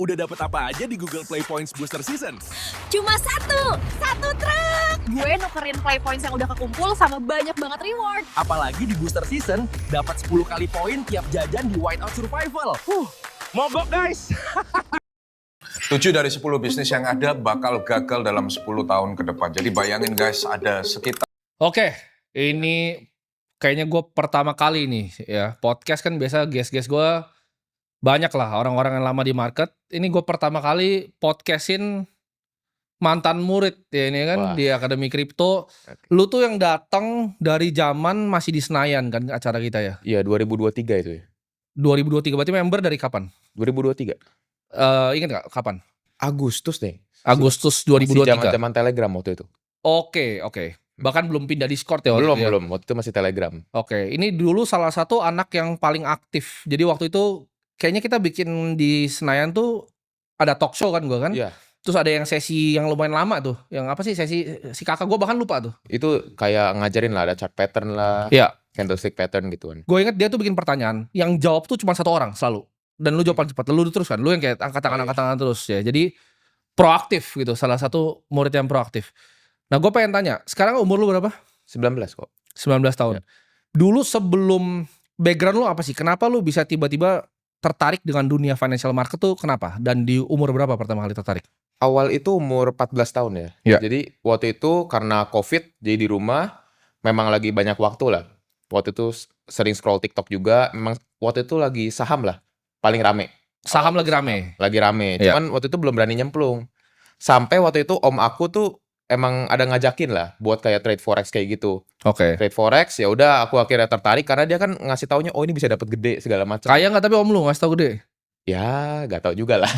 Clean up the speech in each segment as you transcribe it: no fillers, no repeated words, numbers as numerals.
Udah dapet apa aja di Google Play Points Booster Season? Cuma satu truk. Gue nukerin play points yang udah kekumpul sama banyak banget reward. Apalagi di Booster Season, dapat 10 kali poin tiap jajan di Whiteout Survival. Mogok guys! 7 dari 10 bisnis yang ada bakal gagal dalam 10 tahun ke depan. Jadi bayangin guys, ada sekitar... Oke, ini kayaknya gue pertama kali nih ya. Podcast kan biasa guest-guest gue banyak lah orang-orang yang lama di market. Ini gue pertama kali podcastin mantan murid ya ini kan. Wah. Di Akademi Kripto. Lu tuh yang datang dari zaman masih di Senayan kan acara kita ya. Iya 2023 itu ya. 2023 berarti member dari kapan? 2023. Ingat gak kapan? Agustus deh. Agustus Masih 2023. zaman Telegram waktu itu. Oke. Bahkan belum pindah Discord ya waktu itu ya? Belum. Waktu itu masih Telegram. Oke, ini dulu salah satu anak yang paling aktif. Jadi waktu itu kayaknya kita bikin di Senayan tuh ada talk show kan gue kan. Iya. Terus ada yang sesi yang lumayan lama tuh. Yang apa sih si kakak gue bahkan lupa tuh. Itu kayak ngajarin lah, ada chart pattern lah, Iya. candlestick pattern gitu kan. Gue ingat dia tuh bikin pertanyaan. Yang jawab tuh cuma satu orang selalu. Dan lu jawab paling cepat. Lu terus kan. Lu yang kayak angkat tangan terus ya. Jadi proaktif gitu. Salah satu murid yang proaktif. Nah gue pengen tanya. Sekarang umur lu berapa? 19 kok. 19 tahun. Ya. Dulu sebelum background lu apa sih? Kenapa lu bisa tiba-tiba tertarik dengan dunia financial market tuh kenapa? Dan di umur berapa pertama kali tertarik? Awal itu umur 14 tahun ya. Iya. Jadi waktu itu karena COVID, jadi di rumah memang lagi banyak waktu lah. Waktu itu sering scroll TikTok juga. Memang waktu itu lagi saham lah. Paling rame. Saham lagi rame. Lagi rame. Iya. Cuman waktu itu belum berani nyemplung. Sampai waktu itu om aku tuh emang ada ngajakin lah buat kayak trade forex kayak gitu. Oke. Trade forex ya udah aku akhirnya tertarik karena dia kan ngasih taunya oh ini bisa dapat gede segala macam. Kaya nggak tapi om lu ngasih tau gede? Ya nggak tahu juga lah.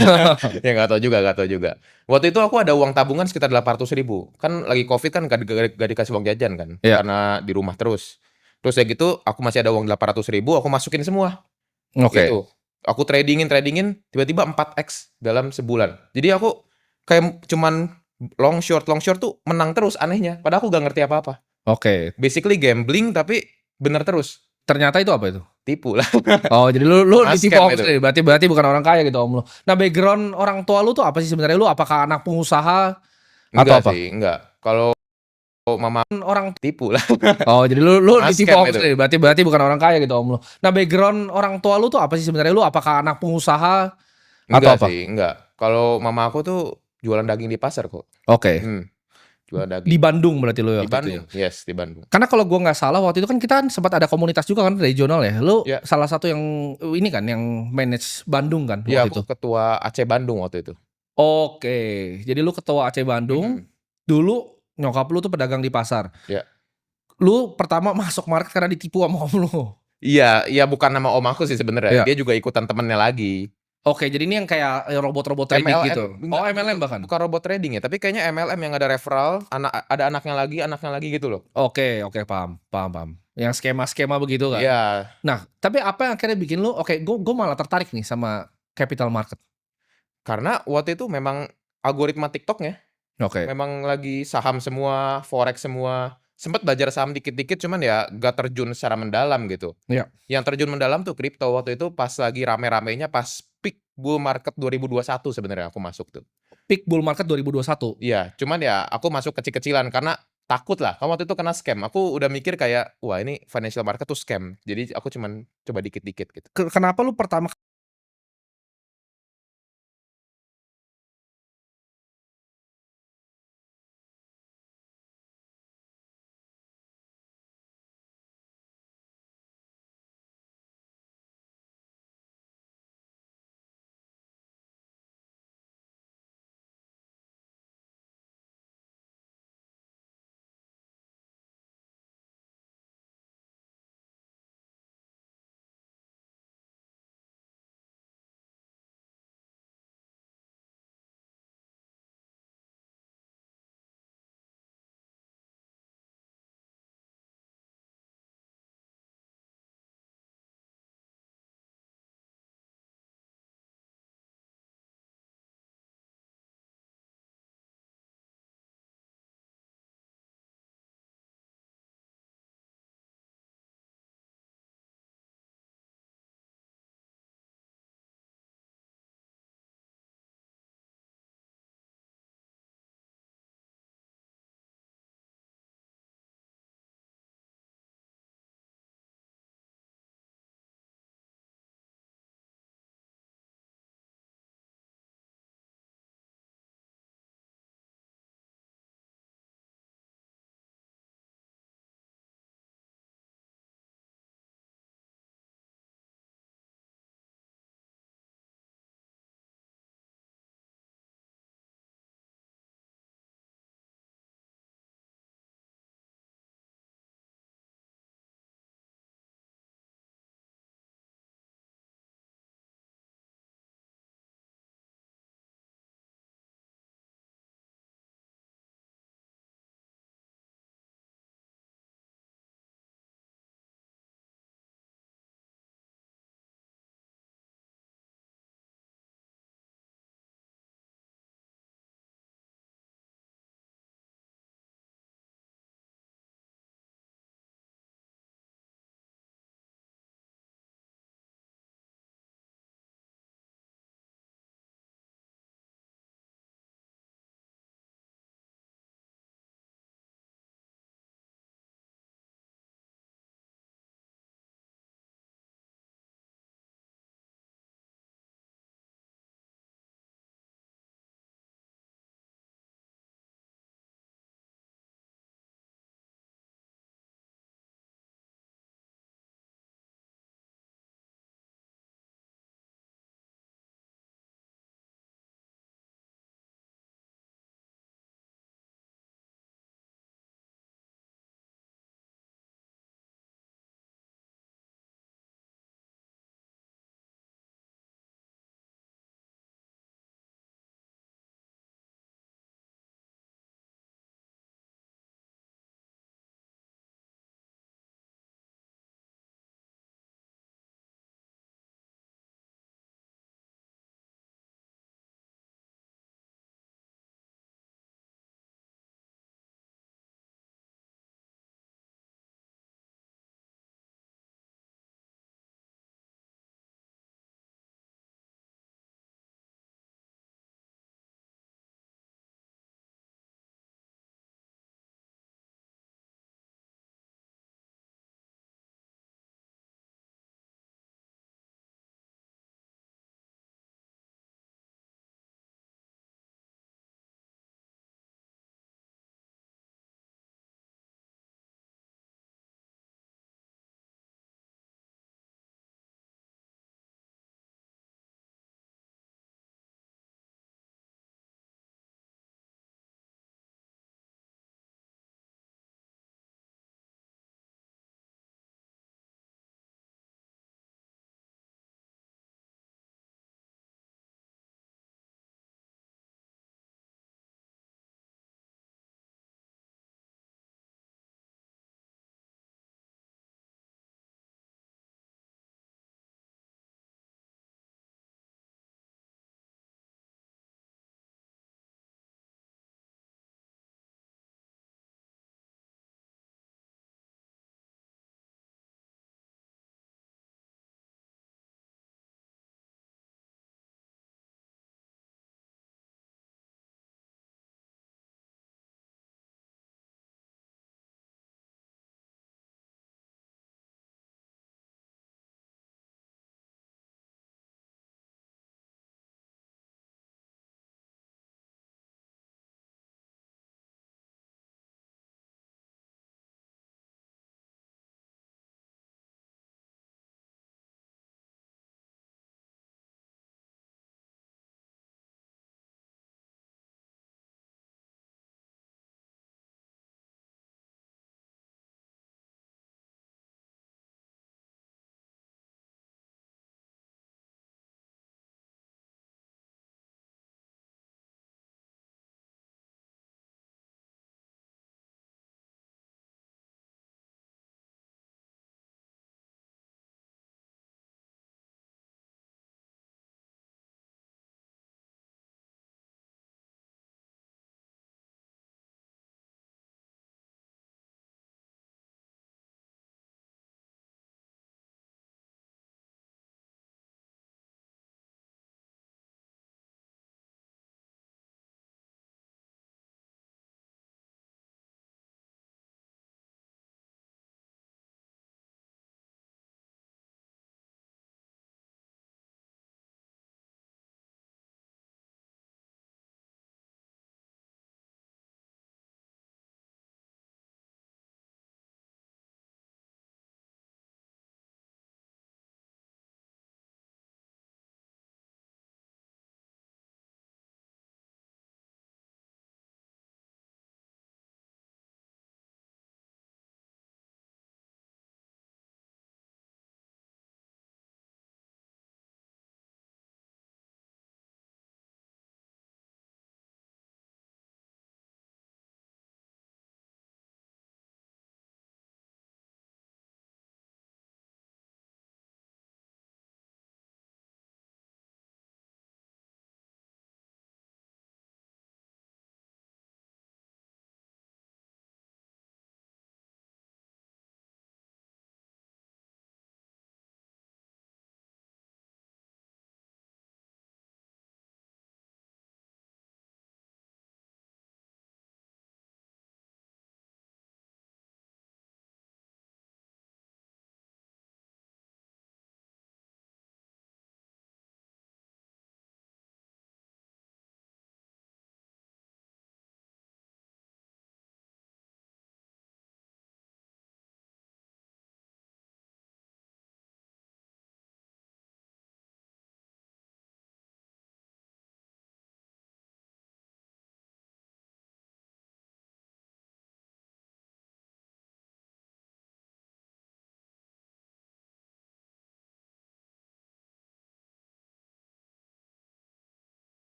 Ya nggak tahu juga. Waktu itu aku ada uang tabungan sekitar 800.000. Kan lagi COVID kan gak dikasih uang jajan kan. Iya. Karena di rumah terus. Terus ya gitu aku masih ada uang 800.000 aku masukin semua. Oke. Gitu. Aku tradingin tiba-tiba 4x dalam sebulan. Jadi aku kayak cuman long short tuh menang terus anehnya. Padahal aku gak ngerti apa-apa. Oke. Basically gambling tapi bener terus. Ternyata itu apa itu? Tipu lah. Oh jadi lu Mas ditipu scam om itu. sendiri. Berarti bukan orang kaya gitu om lu. Nah background orang tua lu tuh apa sih sebenarnya? Lu apakah anak pengusaha atau Enggak apa? sih, enggak. Kalau mama Orang tipu lah. Oh jadi lu Mas ditipu scam om itu. sendiri. Berarti bukan orang kaya gitu om lu. Nah background orang tua lu tuh apa sih sebenarnya? Lu apakah anak pengusaha atau Enggak apa? sih, enggak. Kalau mama aku tuh jualan daging di pasar kok. Oke. Jualan daging. Di Bandung berarti lu Di waktu itu Bandung. ya? Yes, di Bandung. Karena kalau gua nggak salah waktu itu kan kita sempat ada komunitas juga kan regional ya. Lu Ya. salah satu yang ini kan yang manage Bandung kan Iya, waktu aku itu. ketua Aceh Bandung waktu itu. Oke. Jadi lu ketua Aceh Bandung. Dulu nyokap lu tuh pedagang di pasar. Ya. Lu pertama masuk market karena ditipu sama om lu. Iya, bukan nama om aku sih sebenarnya. Iya. Dia juga ikutan temennya lagi. Oke, jadi ini yang kayak robot-robot trading MLM, gitu. enggak, Oh, MLM bahkan. Bukan robot trading ya, tapi kayaknya MLM yang ada referral, ada anaknya lagi gitu loh. Oke, paham. Yang skema-skema begitu kan. Iya. Nah, tapi apa yang akhirnya bikin lu gue malah tertarik nih sama capital market. Karena waktu itu memang algoritma TikToknya Oke. memang lagi saham semua, forex semua. Sempat belajar saham dikit-dikit cuman ya gak terjun secara mendalam gitu. Iya. Yang terjun mendalam tuh kripto waktu itu pas lagi rame-ramenya pas peak bull market 2021 sebenarnya aku masuk tuh. Peak bull market 2021. Iya, cuman ya aku masuk kecil-kecilan karena takut lah. Kamu waktu itu kena scam. Aku udah mikir kayak wah ini financial market tuh scam. Jadi aku cuman coba dikit-dikit gitu. Kenapa lu pertama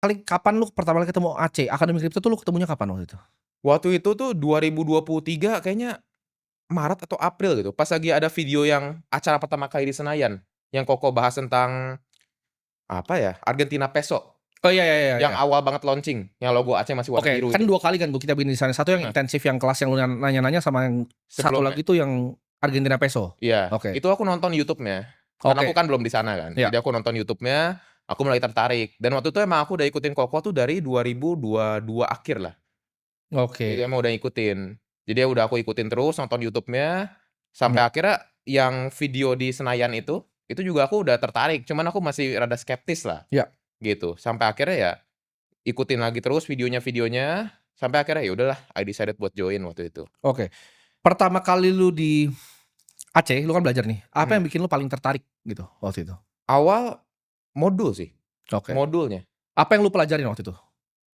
kapan lu pertama kali ketemu Aceh? Akademi Kripto tuh lu ketemunya kapan waktu itu? Waktu itu tuh 2023 kayaknya Maret atau April gitu. Pas lagi ada video yang acara pertama kali di Senayan, yang Koko bahas tentang apa ya? Argentina peso. Oh iya. Yang awal banget launching, yang logo Aceh masih warna Oke, biru kan itu. 2 kali kan kita bikin di sana. Satu yang Nah. intensif yang kelas yang lu nanya-nanya sama yang satu Sebelumnya. lagi tuh yang Argentina peso. Iya, Oke. itu aku nonton YouTube-nya. Karena aku kan belum di sana kan. Iya. Jadi aku nonton YouTube-nya, aku mulai tertarik. Dan waktu itu emang aku udah ikutin Koko tuh dari 2022 akhir lah. Oke. Jadi emang udah ngikutin. Jadi ya udah aku ikutin terus nonton YouTube-nya sampai akhirnya yang video di Senayan itu juga aku udah tertarik. Cuman aku masih rada skeptis lah. Iya. Gitu. Sampai akhirnya ya ikutin lagi terus videonya sampai akhirnya ya udahlah I decided buat join waktu itu. Oke. Pertama kali lu di Aceh, lu kan belajar nih. Apa yang bikin lu paling tertarik gitu waktu itu? Awal modul sih, Oke. modulnya. Apa yang lu pelajarin waktu itu?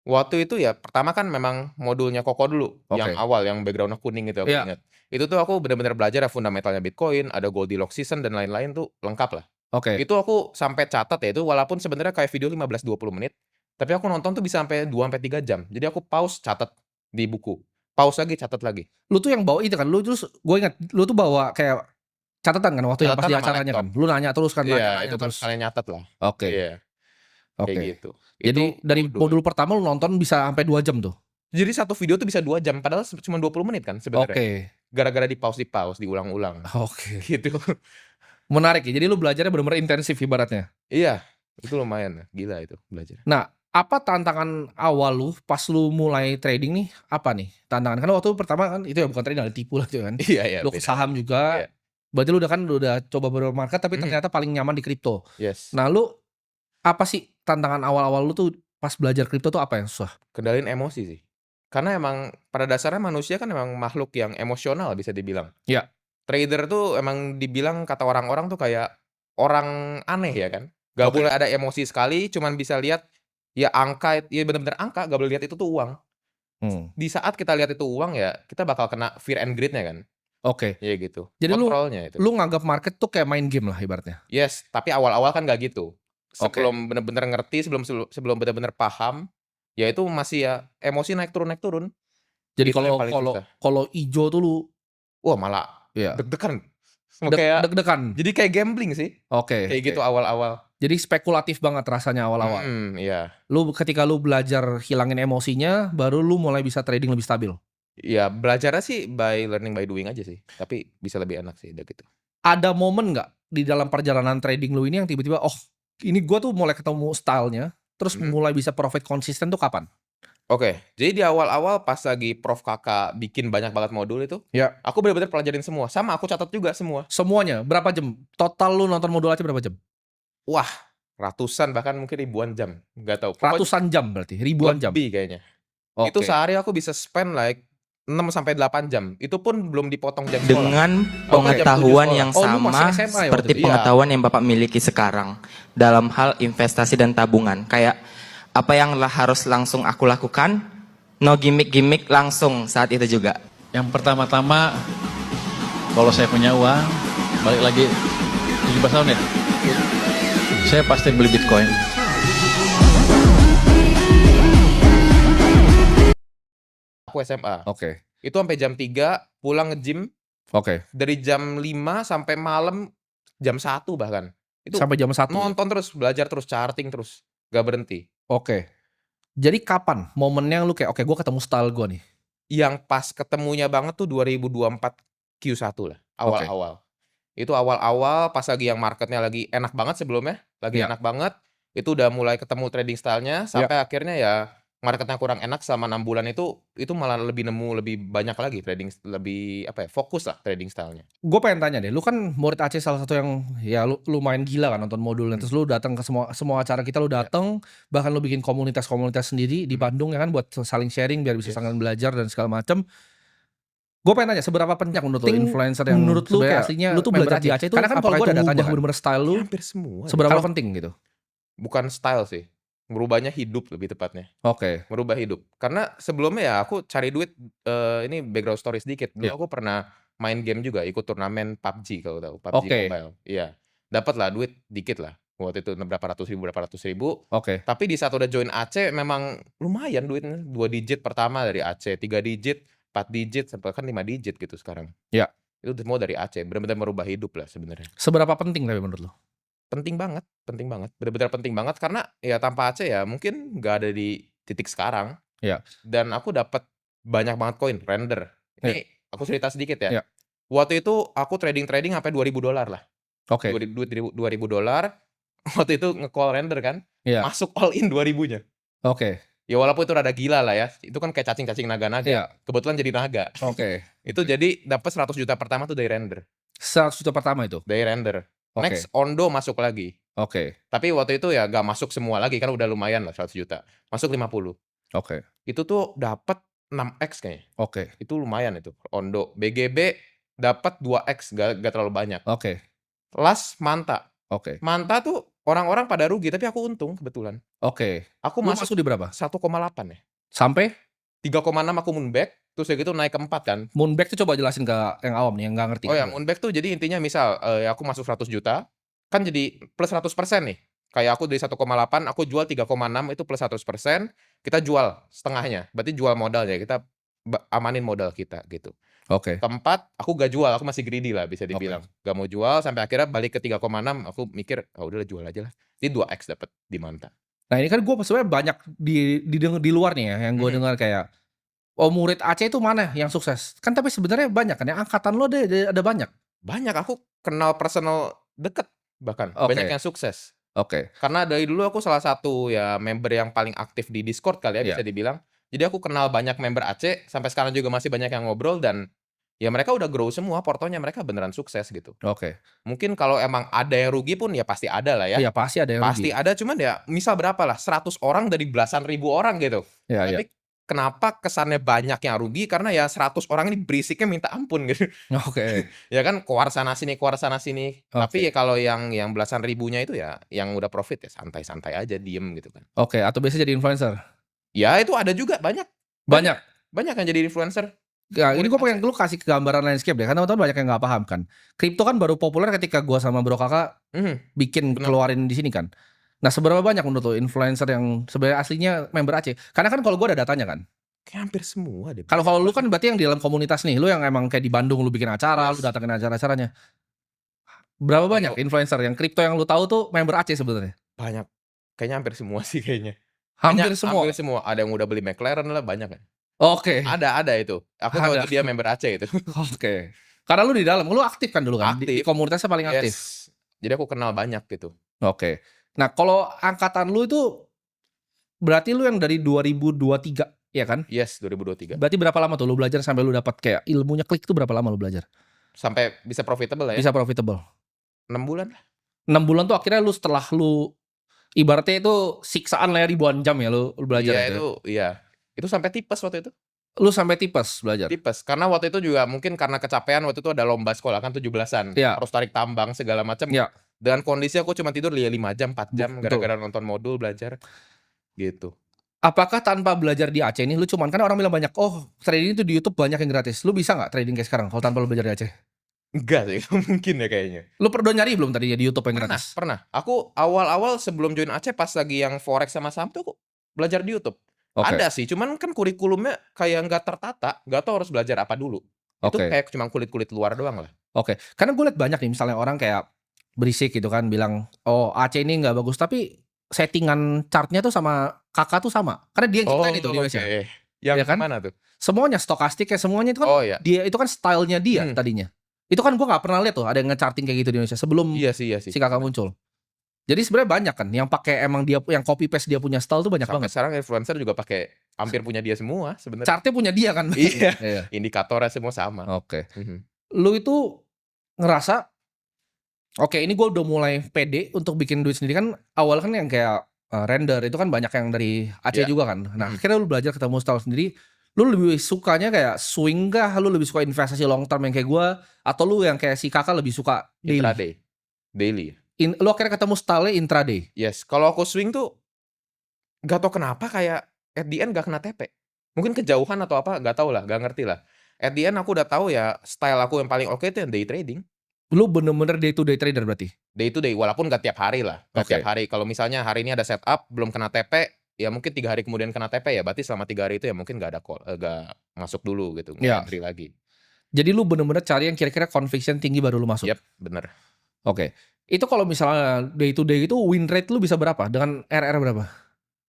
Waktu itu ya pertama kan memang modulnya Koko dulu, yang Oke. awal yang background-nya kuning gitu aku Iya. ingat. Itu tuh aku benar-benar belajar ya fundamentalnya Bitcoin, ada Goldilocks season dan lain-lain tuh lengkap lah. Oke. Itu aku sampai catat ya itu walaupun sebenarnya kayak video 15-20 menit, tapi aku nonton tuh bisa sampai 2-3 jam. Jadi aku pause catat di buku. Pause lagi catat lagi. Lu tuh yang bawa itu kan, lu terus gue ingat lu tuh bawa kayak catatan kan waktu yang pas Catatan di sama acaranya kan. laptop. Lu nanya terus kan, Iya, nanya itu kan terus. kalian nyatet lah. Oke. Iya, Oke. kayak gitu. Jadi Itu dari modul pertama lu nonton bisa sampai 2 jam tuh. Jadi satu video tuh bisa 2 jam padahal cuma 20 menit kan sebenarnya. Oke. Gara-gara di pause, diulang-ulang. Oke. Gitu. Menarik ya. Jadi lu belajarnya benar-benar intensif ibaratnya. Iya, itu lumayan gila itu belajar. Nah, apa tantangan awal lu pas lu mulai trading nih? Apa nih tantangan? Kan waktu pertama kan itu ya bukan trading, ada tipu lah itu kan. Iya, Lu ke beda. saham juga. Iya. Berarti lu udah coba beberapa market tapi ternyata paling nyaman di kripto. Yes. Nah, lu apa sih tantangan awal-awal lu tuh pas belajar kripto tuh apa yang susah? Kendalin emosi sih. Karena emang pada dasarnya manusia kan emang makhluk yang emosional bisa dibilang. Iya. Trader tuh emang dibilang kata orang-orang tuh kayak orang aneh ya kan. Gak Oke. boleh ada emosi sekali, cuman bisa lihat ya angka, ya bener-bener angka, gak boleh lihat itu tuh uang. Di saat kita lihat itu uang ya kita bakal kena fear and greed-nya kan. Oke. Ya gitu. Jadi kontrolnya itu. lu nganggap market tuh kayak main game lah ibaratnya. Yes, tapi awal-awal kan gak gitu. Oke. Sebelum bener-bener ngerti, sebelum bener-bener paham, ya itu masih ya emosi naik turun. Jadi Itu yang paling susah. kalau ijo tuh lu Wah malah ya deg-degan. Kayak deg-degan. jadi kayak gambling sih. Oke. Kayak gitu awal-awal. Jadi spekulatif banget rasanya awal-awal. Iya. Ketika lu belajar hilangin emosinya, baru lu mulai bisa trading lebih stabil. Iya, belajarnya sih by learning by doing aja sih. Tapi bisa lebih enak sih udah gitu. Ada momen nggak di dalam perjalanan trading lu ini yang tiba-tiba ini gua tuh mulai ketemu stylenya, terus mulai bisa profit konsisten tuh kapan? Oke, jadi di awal-awal pas lagi Prof Kakak bikin banyak banget modul itu, Ya. aku benar-benar pelajarin semua. Sama aku catat juga semua. Semuanya berapa jam? Total lu nonton modul aja berapa jam? Wah, ratusan bahkan mungkin ribuan jam. Nggak tahu. Pokoknya Ratusan jam berarti, ribuan jam. lebih kayaknya. Oke. Itu sehari aku bisa spend like 6-8 jam. Itu pun belum dipotong jam sekolah. Dengan Aku kan jam 7 pengetahuan sekolah. yang Oh, lu masih sama SMA ya seperti waktu itu? pengetahuan yang Bapak miliki sekarang dalam hal investasi dan tabungan. Kayak apa yang harus langsung aku lakukan, no gimmick-gimmick langsung saat itu juga. Yang pertama-tama, kalau saya punya uang, balik lagi 17 tahun ya, saya pasti beli Bitcoin. Aku SMA. Oke. Itu sampai jam 3, pulang nge-gym. Oke. Dari jam 5 sampai malam jam 1 bahkan. Itu Sampai jam 1. nonton terus, belajar terus, charting terus. Gak berhenti. Oke. Jadi kapan momennya lu kayak oke gua ketemu style gua nih? Yang pas ketemunya banget tuh 2024 Q1 lah. Awal-awal. Itu awal-awal pas lagi yang marketnya lagi enak banget sebelumnya. Lagi Iya. enak banget. Itu udah mulai ketemu trading style-nya. Sampai akhirnya ya marketnya kurang enak selama 6 bulan itu malah lebih banyak lagi trading, lebih fokus lah trading style-nya. Gue pengen tanya deh, lu kan murid Aceh salah satu yang ya lu main gila kan nonton modulnya, terus lu datang ke semua acara kita, lu datang, bahkan lu bikin komunitas sendiri di Bandung ya kan buat saling sharing biar bisa saling belajar dan segala macam. Gue pengen tanya seberapa penting menurut lu influencer yang menurut lu kayak aslinya lu tuh belajar di Aceh itu, karena kan kalau gue ada datanya kan bener-bener style lu Hampir semua. seberapa penting gitu. Bukan style sih. Merubahnya hidup lebih tepatnya. Oke. Merubah hidup. Karena sebelumnya ya aku cari duit, ini background story sedikit. Dulu aku pernah main game juga, ikut turnamen PUBG kalau tahu, PUBG Oke. Mobile. Iya. Dapat lah duit dikit lah. Waktu itu berapa ratus ribu. Oke. Tapi di saat udah join AC memang lumayan duitnya. 2 digit pertama dari AC, 3 digit, 4 digit, sampai kan 5 digit gitu sekarang. Ya. Itu semua dari AC, benar-benar merubah hidup lah sebenarnya. Seberapa penting tapi menurut lo? Penting banget, benar-benar penting banget karena ya tanpa AC ya mungkin nggak ada di titik sekarang. Ya. Dan aku dapat banyak banget koin render. Ini aku cerita sedikit ya. Ya. Waktu itu aku trading sampai $2.000 lah. Oke. Duit $2.000. Waktu itu nge-call render kan, Iya. masuk all in 2.000-nya. Oke. Ya walaupun itu rada gila lah ya. Itu kan kayak cacing-cacing naga-naga. Iya. Kebetulan jadi naga. Oke. Itu jadi dapat 100 juta pertama tuh dari render. 100 juta pertama itu. Dari render. Oke. Next Ondo masuk lagi. Oke. Tapi waktu itu ya gak masuk semua lagi kan udah lumayan lah 100 juta. Masuk 50. Oke. Itu tuh dapat 6x kayaknya. Oke. Itu lumayan itu. Ondo, BGB dapat 2x, gak terlalu banyak. Oke. Last Manta. Oke. Manta tuh orang-orang pada rugi tapi aku untung kebetulan. Oke. Aku Lu masuk masuk di berapa? 1,8 ya. Sampai 3,6 aku moonback, terus ya gitu naik ke 4 kan. Moonback tuh coba jelasin ke yang awam nih, yang nggak ngerti. Oh ya, moonback tuh jadi intinya misal aku masuk 100 juta, kan jadi plus 100% nih. Kayak aku dari 1,8, aku jual 3,6 itu plus 100%, kita jual setengahnya. Berarti jual modalnya, kita amanin modal kita gitu. Oke. Keempat, aku gak jual, aku masih greedy lah bisa dibilang. Gak mau jual, sampai akhirnya balik ke 3,6, aku mikir, oh udahlah jual aja lah. Jadi 2x dapat di Manta. Nah ini kan gue sebenarnya banyak di luar nih ya, yang gue dengar kayak, oh murid Aceh itu mana yang sukses? Kan tapi sebenarnya banyak kan, yang angkatan lo ada banyak. Banyak, aku kenal personal deket bahkan, Oke. banyak yang sukses. Oke. Karena dari dulu aku salah satu ya member yang paling aktif di Discord kali ya bisa dibilang. Jadi aku kenal banyak member Aceh, sampai sekarang juga masih banyak yang ngobrol dan ya mereka udah grow semua, portonya mereka beneran sukses gitu. Oke. Mungkin kalau emang ada yang rugi pun ya pasti ada lah ya. Iya pasti ada yang Pasti rugi. ada, cuman ya misal berapa lah, 100 orang dari belasan ribu orang gitu. Iya, iya. Tapi kenapa kesannya banyak yang rugi? Karena ya 100 orang ini berisiknya minta ampun gitu. Oke. Ya kan keluar sana sini. Oke. Tapi ya kalau yang belasan ribunya itu ya yang udah profit ya santai-santai aja, diem gitu kan. Oke, atau biasa jadi influencer. Ya itu ada juga banyak Banyak. yang jadi influencer. Ya, ini gue pengen lu kasih gambaran landscape deh, karena teman-teman banyak yang nggak paham kan. Kripto kan baru populer ketika gue sama Bro Kakak bikin Benar. keluarin di sini kan. Nah seberapa banyak menurut lo influencer yang sebenarnya aslinya member Aceh? Karena kan kalau gue ada datanya kan. Kayak hampir semua deh. Kalau lu kan berarti yang di dalam komunitas nih, lu yang emang kayak di Bandung lu bikin acara, lu datangin acara-acaranya. Berapa banyak influencer yang kripto yang lu tahu tuh member Aceh sebenarnya? Banyak. Kayaknya hampir semua sih kayaknya. Hampir Kayaknya semua. Hampir semua. Ada yang udah beli McLaren lah, banyak kan. Oke. Ada itu. Aku tahu Ada. itu dia member Aceh itu. Oke. Karena lu di dalam, lu aktif kan dulu kan? Di Aktif. komunitasnya paling aktif. Yes. Jadi aku kenal banyak gitu. Oke. Nah, kalau angkatan lu itu berarti lu yang dari 2023, ya kan? Yes, 2023. Berarti berapa lama tuh lu belajar sampai lu dapat kayak ilmunya klik itu berapa lama lu belajar? Sampai bisa profitable lah ya. Bisa profitable. 6 bulan lah. 6 bulan tuh akhirnya lu setelah lu ibaratnya itu siksaan lah ya, ribuan jam ya lu belajar Iya gitu. itu, iya. Itu sampai tipes waktu itu. Lu sampai tipes belajar. Tipes. Karena waktu itu juga mungkin karena kecapean waktu itu ada lomba sekolah kan 17-an. Iya. Harus tarik tambang segala macam. Iya. Dengan kondisi aku cuma tidur 5 jam, 4 jam Betul. gara-gara nonton modul belajar. Gitu. Apakah tanpa belajar di Aceh ini lu cuman, kan orang bilang banyak, oh trading itu di YouTube banyak yang gratis. Lu bisa nggak trading kayak sekarang kalau tanpa lu belajar di Aceh? Enggak sih, mungkin ya kayaknya. Lu pernah nyari belum tadi ya di YouTube yang gratis? Pernah. Aku awal-awal sebelum join Aceh pas lagi yang forex sama saham tuh aku belajar di YouTube. Oke. Ada sih, cuman kan kurikulumnya kayak nggak tertata, nggak tahu harus belajar apa dulu. Itu Oke. kayak cuma kulit-kulit luar doang lah. Oke, karena gue liat banyak nih misalnya orang kayak berisik gitu kan bilang, oh Aceh ini nggak bagus, tapi settingan chartnya tuh sama kakak tuh sama. Karena dia yang ciptain itu di Indonesia. oke. Yang Iya kan? mana tuh? Semuanya stokastik ya, semuanya itu kan Oh iya. dia itu kan stylenya dia tadinya. Itu kan gue nggak pernah lihat tuh ada yang nge-charting kayak gitu di Indonesia sebelum Iya sih. si kakak muncul. Jadi sebenarnya banyak kan yang pakai emang dia yang copy paste dia punya style tuh banyak Sampai banget. sekarang influencer juga pakai hampir punya dia semua sebenarnya. Chartnya punya dia kan. Iya. Iya. Indikatornya semua sama. Oke. Mhm. Lu itu ngerasa oke ini gue udah mulai pede untuk bikin duit sendiri kan. Awal kan yang kayak render itu kan banyak yang dari Aceh Iya. juga kan. Nah akhirnya lu belajar ketemu style sendiri. Lu lebih sukanya kayak swing kah? Lu lebih suka investasi long term yang kayak gue? Atau lu yang kayak si kakak lebih suka daily? Intraday. Daily. Lu akhirnya ketemu style intraday? Yes, kalau aku swing tuh gak tau kenapa kayak at the end gak kena TP. Mungkin kejauhan atau apa, gak tau lah, gak ngerti lah. At the end aku udah tahu ya style aku yang paling oke itu yang day trading. Lu bener-bener day to day trader berarti? Day to day, walaupun nggak tiap hari lah. Nggak Oke. tiap hari. Kalau misalnya hari ini ada setup, belum kena TP, ya mungkin 3 hari kemudian kena TP ya. Berarti selama 3 hari itu ya mungkin nggak ada call, nggak masuk dulu gitu, nggak Ya. entry lagi. Jadi lu bener-bener cari yang kira-kira conviction tinggi baru lu masuk? Yep, bener. Oke. Itu kalau misalnya day to day itu win rate lu bisa berapa? Dengan RR berapa?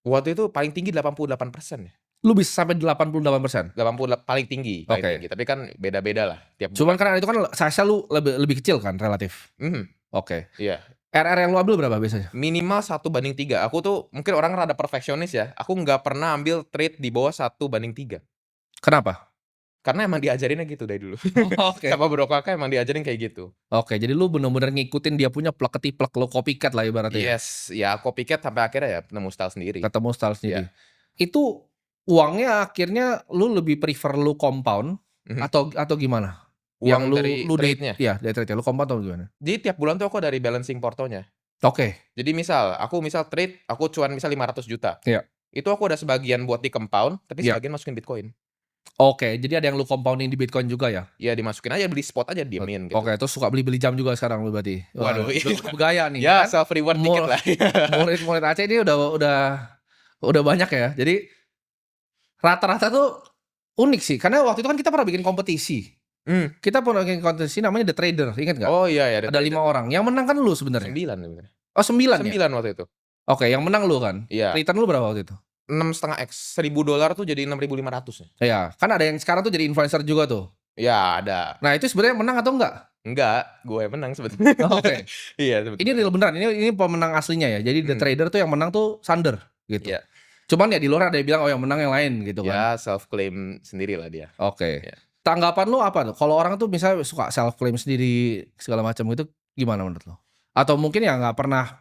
Waktu itu paling tinggi 88% ya. Lu bisa sampai 88%? 80 paling tinggi, paling Oke. tinggi. Tapi kan beda-beda lah tiap Cuman bulan. karena itu kan size lu lebih kecil kan relatif? Mhm, Oke. iya. RR yang lu ambil berapa biasanya? Minimal 1/3. Aku tuh mungkin orang rada perfeksionis ya. Aku nggak pernah ambil trade di bawah 1/3. Kenapa? Karena emang diajarinnya gitu dari dulu. Oke. Sama Bro Kakak emang diajarin kayak gitu. Oke, jadi lu bener-bener ngikutin dia punya plek-ketiplek, lu copycat lah ibaratnya ya? Yes, ya copycat sampai akhirnya ya nemu style sendiri. Ketemu style sendiri. Iya. Itu uangnya akhirnya lu lebih prefer lu compound Mhm. atau gimana? Uang Yang dari lu day trade-nya. ya, day trade lu compound atau gimana? Jadi tiap bulan tuh aku dari balancing portonya. Oke. Jadi aku trade, aku cuan misal 500 juta. Iya. Itu aku ada sebagian buat di compound, tapi Iya. sebagian masukin Bitcoin. Oke, jadi ada yang lu compounding di Bitcoin juga ya? Ya dimasukin aja, beli spot aja, diemin gitu. Oke, terus suka beli-beli jam juga sekarang lu berarti? Wah, Waduh, iya. udah bergaya nih Ya kan? self reward dikit lah. Murid-murid Aceh ini udah banyak ya. Jadi rata-rata tuh unik sih, karena waktu itu kan kita pernah bikin kompetisi. Kita pernah bikin kompetisi namanya The Trader, ingat nggak? Oh iya ya. Ada 5 orang, yang menang kan lu sebenarnya. 9 sebenarnya. Oh 9 ya? 9 waktu itu. Oke, yang menang lu kan? Iya. Return lu berapa waktu itu? 6,5x, $1.000 tuh jadi 6.500 ya. Ya, kan ada yang sekarang tuh jadi influencer juga tuh. Ya ada. Nah itu sebenarnya menang atau enggak? Enggak, gue menang sebetulnya. Oke. Iya sebetulnya. Ini real beneran, ini pemenang aslinya ya. Jadi The Trader tuh yang menang tuh Sander gitu. Iya. Cuman ya di luar ada yang bilang oh yang menang yang lain gitu kan. Ya self claim sendiri lah dia. Oke. Iya. Tanggapan lu apa tuh? Kalau orang tuh misalnya suka self claim sendiri segala macam gitu, gimana menurut lo? Atau mungkin ya nggak pernah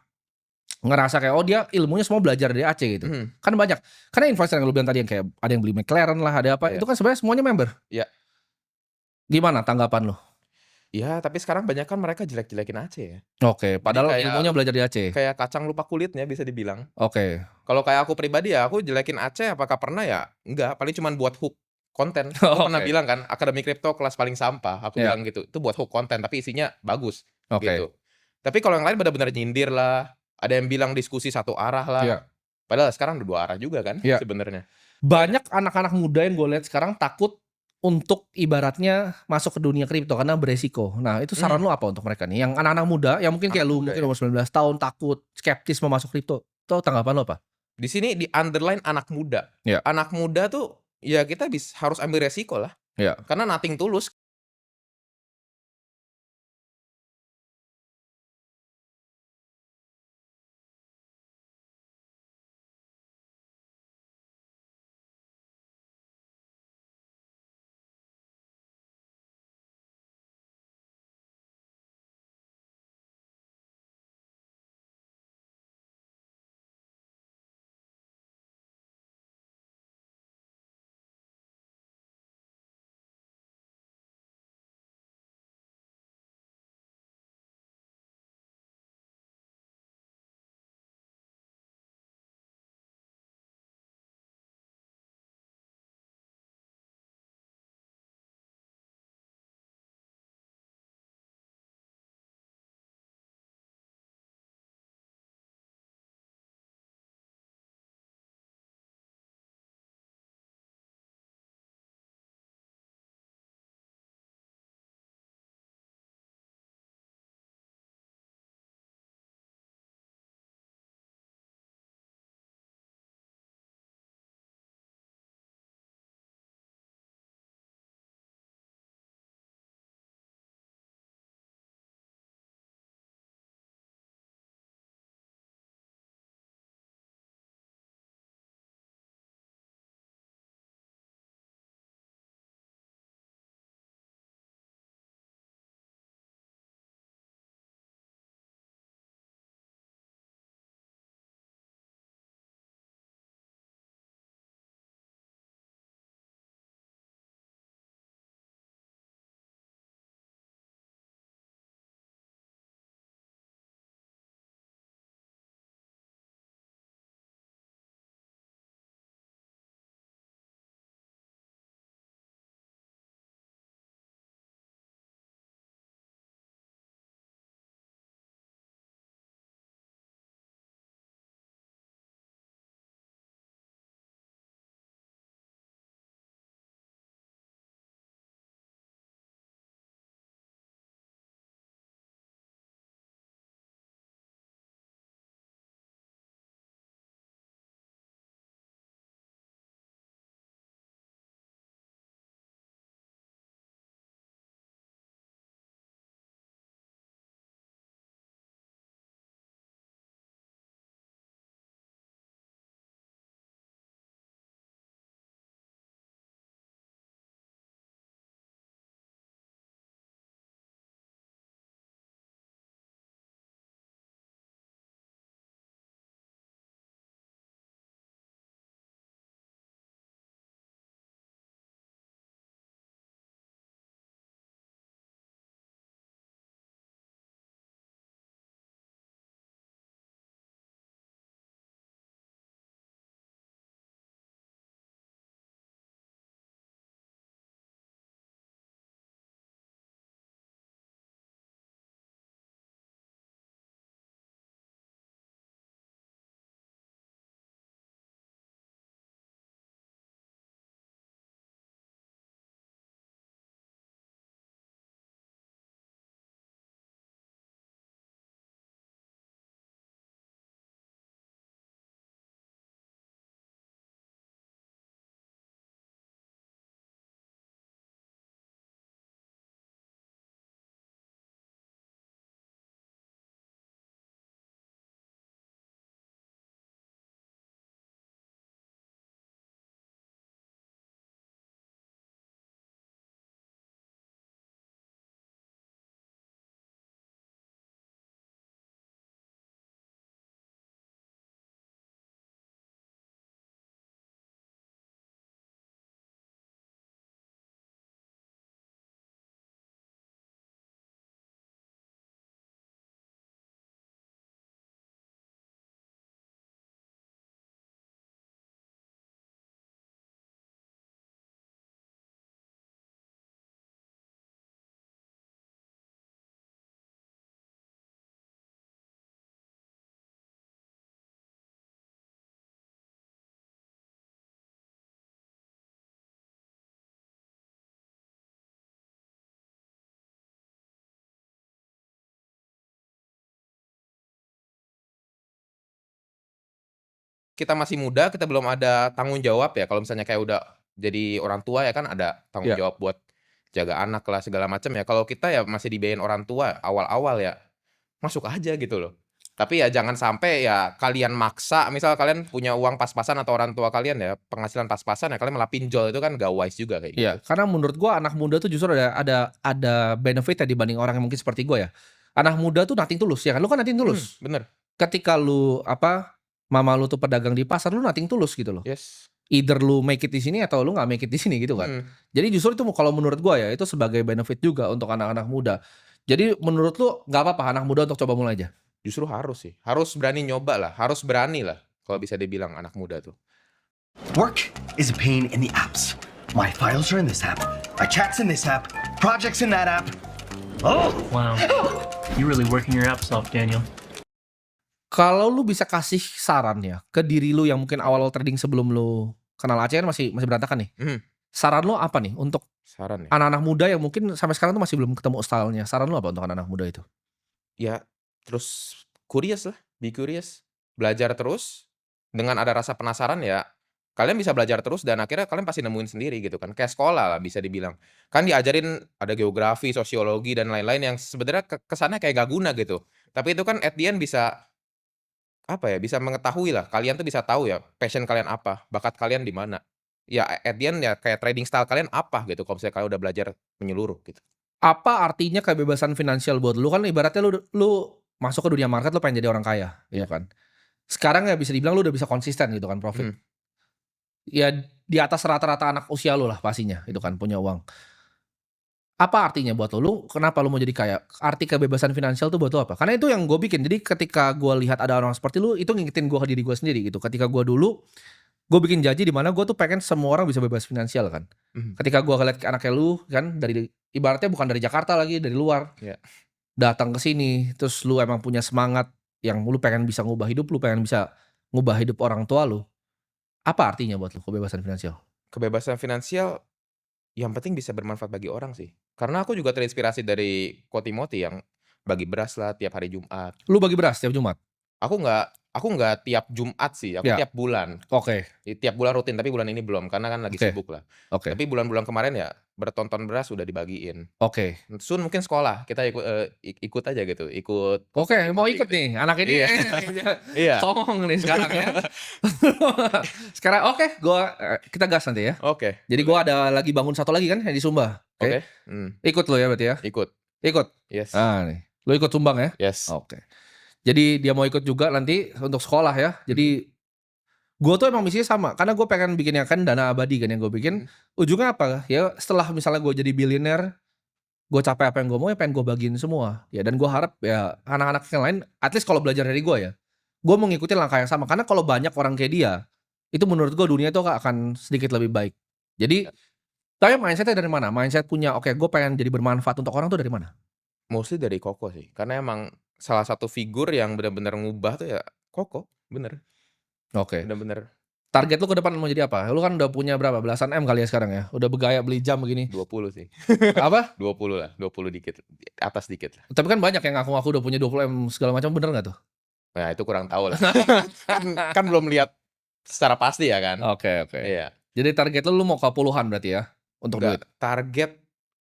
ngerasa kayak oh dia ilmunya semua belajar dari Aceh gitu. Kan banyak. Karena influencer yang lu bilang tadi yang kayak ada yang beli McLaren lah, ada apa? Iya. Itu kan sebenarnya semuanya member. Iya. Gimana tanggapan lu? Ya tapi sekarang banyak kan mereka jelek-jelekin Aceh ya. Oke, padahal kayak- ilmunya belajar di Aceh. Kayak kacang lupa kulitnya bisa dibilang. Oke. Kalau kayak aku pribadi ya, aku jelekin Aceh apakah pernah ya? Enggak, paling cuma buat hook konten. Aku pernah Oke. bilang kan, Akademi Kripto kelas paling sampah. Aku Iya. bilang gitu. Itu buat hook konten, tapi isinya bagus. Oke. Gitu. Tapi kalau yang lain benar-benar nyindir lah. Ada yang bilang diskusi satu arah lah. Iya. Padahal sekarang udah 2 arah juga kan Iya. sebenarnya. Banyak anak-anak muda yang gue lihat sekarang takut untuk ibaratnya masuk ke dunia kripto karena beresiko. Nah, itu saran lu apa untuk mereka nih? Yang anak-anak muda yang mungkin kayak Anak lu muda mungkin ya? umur 19 tahun takut, skeptis mau masuk kripto. Itu tanggapan lu apa? Di sini di underline anak muda. Iya. Anak muda tuh ya kita harus ambil resiko lah. Iya. Karena nothing tulus kita masih muda, kita belum ada tanggung jawab ya. Kalau misalnya kayak udah jadi orang tua ya kan ada tanggung Iya. jawab buat jaga anak lah segala macam ya. Kalau kita ya masih dibiayain orang tua awal-awal ya masuk aja gitu loh. Tapi ya jangan sampai ya kalian maksa, misal kalian punya uang pas-pasan atau orang tua kalian ya penghasilan pas-pasan ya kalian malah pinjol, itu kan gak wise juga kayak gitu. Iya, karena menurut gua anak muda tuh justru ada benefit ya dibanding orang yang mungkin seperti gua ya. Anak muda tuh nothing tulus ya kan. Lu kan nothing tulus. Bener. Ketika lu mama lu tuh pedagang di pasar, lu nothing tulus gitu loh. Yes. Either lu make it di sini atau lu nggak make it di sini gitu kan. Jadi justru itu kalau menurut gua ya itu sebagai benefit juga untuk anak-anak muda. Jadi menurut lu nggak apa-apa anak muda untuk coba mulai aja. Justru harus sih. Harus berani nyoba lah. Harus berani lah. Kalau bisa dibilang anak muda tuh. Work is a pain in the apps. My files are in this app. My chat's in this app. Projects in that app. Oh! Wow. You're really working your apps off, Daniel. Kalau lu bisa kasih saran ya ke diri lu yang mungkin awal trading sebelum lu kenal Aceh kan masih berantakan nih. Saran lu apa nih untuk Saran ya. anak-anak muda yang mungkin sampai sekarang tuh masih belum ketemu stylenya? Saran lu apa untuk anak-anak muda itu? Ya terus curious lah. Be curious. Belajar terus. Dengan ada rasa penasaran ya. Kalian bisa belajar terus dan akhirnya kalian pasti nemuin sendiri gitu kan. Kayak sekolah lah bisa dibilang. Kan diajarin ada geografi, sosiologi dan lain-lain yang sebenarnya kesannya kayak gak guna gitu. Tapi itu kan at the end bisa apa ya, bisa mengetahui lah. Kalian tuh bisa tahu ya passion kalian apa, bakat kalian di mana. Ya at the end ya kayak trading style kalian apa gitu kalau misalnya kalian udah belajar menyeluruh gitu. Apa artinya kebebasan finansial buat lu? Kan ibaratnya lu masuk ke dunia market lu pengen jadi orang kaya, ya kan? Sekarang ya bisa dibilang lu udah bisa konsisten gitu kan profit. Ya di atas rata-rata anak usia lu lah pastinya itu kan punya uang. Apa artinya buat lu? Lu kenapa lu mau jadi kaya? Arti kebebasan finansial tuh buat lu apa? Karena itu yang gue bikin. Jadi ketika gue lihat ada orang seperti lu, itu ngingetin gue ke diri gue sendiri gitu. Ketika gue dulu, gue bikin janji di mana gue tuh pengen semua orang bisa bebas finansial kan. Ketika gue ngeliat anak kayak lu kan dari ibaratnya bukan dari Jakarta lagi, dari luar. Iya. Datang ke sini, terus lu emang punya semangat yang lu pengen bisa ngubah hidup, lu pengen bisa ngubah hidup orang tua lu. Apa artinya buat lu kebebasan finansial? Kebebasan finansial yang penting bisa bermanfaat bagi orang sih. Karena aku juga terinspirasi dari Ko Timothy yang bagi beras lah tiap hari Jumat. Lu bagi beras tiap Jumat? Aku nggak tiap Jumat sih, aku Ya. tiap bulan. Oke. Tiap bulan rutin, tapi bulan ini belum karena kan lagi Oke. sibuk lah. Oke. Tapi bulan-bulan kemarin ya bertonton beras udah dibagiin. Oke. Soon mungkin sekolah kita ikut aja gitu, ikut. Oke, mau ikut nih anak ini. Iya. Iya. Songong nih sekarang ya. Sekarang kita gas nanti ya. Oke. Jadi gua ada lagi bangun satu lagi kan yang di Sumba. Oke. Ikut lo ya berarti ya. Ikut. Ikut. Yes. Ah nih. Lo ikut sumbang ya? Yes. Oke. Jadi dia mau ikut juga nanti untuk sekolah ya. Jadi gue tuh emang misinya sama. Karena gue pengen bikin yang kan dana abadi kan yang gue bikin. Ujungnya apa? Ya setelah misalnya gue jadi bilioner, gue capai apa yang gue mau ya pengen gue bagiin semua. Ya dan gue harap ya anak-anak yang lain, at least kalau belajar dari gue ya, gue mau ngikutin langkah yang sama. Karena kalau banyak orang kayak dia, itu menurut gue dunia itu akan sedikit lebih baik. Jadi, tapi mindsetnya dari mana? Mindset punya, oke gue pengen jadi bermanfaat untuk orang tuh dari mana? Mostly dari Koko sih. Karena emang salah satu figur yang benar-benar ngubah tuh ya Koko, bener. Oke. Bener-bener Target lu ke depan mau jadi apa? Lu kan udah punya berapa? Belasan M kali ya sekarang ya? Udah bergaya beli jam begini. 20 sih. Apa? 20 lah, 20 dikit, atas dikit lah. Tapi kan banyak yang ngaku-ngaku udah punya 20 M segala macam, bener gak tuh? Nah itu kurang tahu lah. kan belum lihat secara pasti ya kan. Oke. Iya. Jadi target lu mau ke puluhan berarti ya? Untuk duit? Target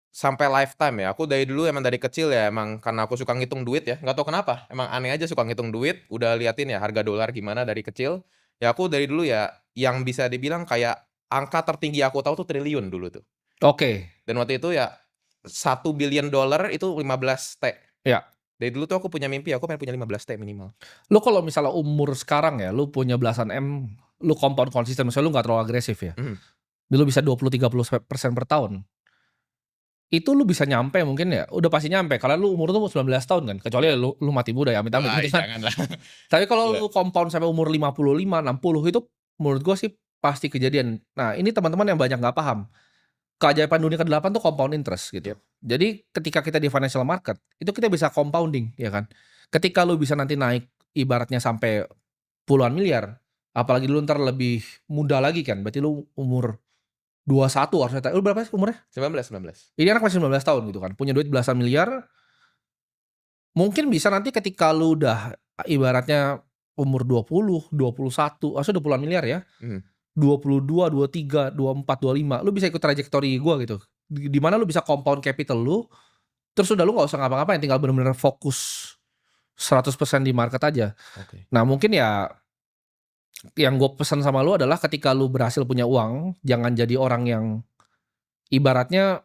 sampai lifetime ya. Aku dari dulu emang dari kecil ya emang karena aku suka ngitung duit ya. Nggak tahu kenapa. Emang aneh aja suka ngitung duit. Udah liatin ya harga dolar gimana dari kecil. Ya aku dari dulu ya yang bisa dibilang kayak angka tertinggi aku tahu tuh triliun dulu tuh. Oke. Dan waktu itu ya 1 billion dollar itu 15 T. Ya. Dari dulu tuh aku punya mimpi aku pengen punya 15 T minimal. Lu kalau misalnya umur sekarang ya, lu punya belasan M, lu compound konsisten, misalnya lu gak terlalu agresif ya. Lu bisa 20-30% per tahun. Itu lu bisa nyampe mungkin ya, udah pasti nyampe. Kalau lu umur tuh 19 tahun kan, kecuali lu mati muda ya, amit-amit gitu kan. Jangan lah. Tapi kalau lu compound sampai umur 55, 60 itu menurut gue sih pasti kejadian. Nah ini teman-teman yang banyak gak paham. Keajaiban dunia ke-8 tuh compound interest gitu. Jadi ketika kita di financial market, itu kita bisa compounding ya kan. Ketika lu bisa nanti naik ibaratnya sampai puluhan miliar, apalagi lu ntar lebih muda lagi kan, berarti lu umur 21 harusnya. Lu berapa sih umurnya? 19. Ini anak masih 19 tahun gitu kan, punya duit belasan miliar. Mungkin bisa nanti ketika lu udah ibaratnya umur 20, 21, asal 20-an miliar ya. Hmm. 22, 23, 24, 25, lu bisa ikut trajektori gue gitu. Di mana lu bisa compound capital lu, terus udah lu gak usah ngapa-ngapain, tinggal bener-bener fokus 100% di market aja. Oke. Nah mungkin ya, yang gue pesan sama lu adalah ketika lu berhasil punya uang, jangan jadi orang yang ibaratnya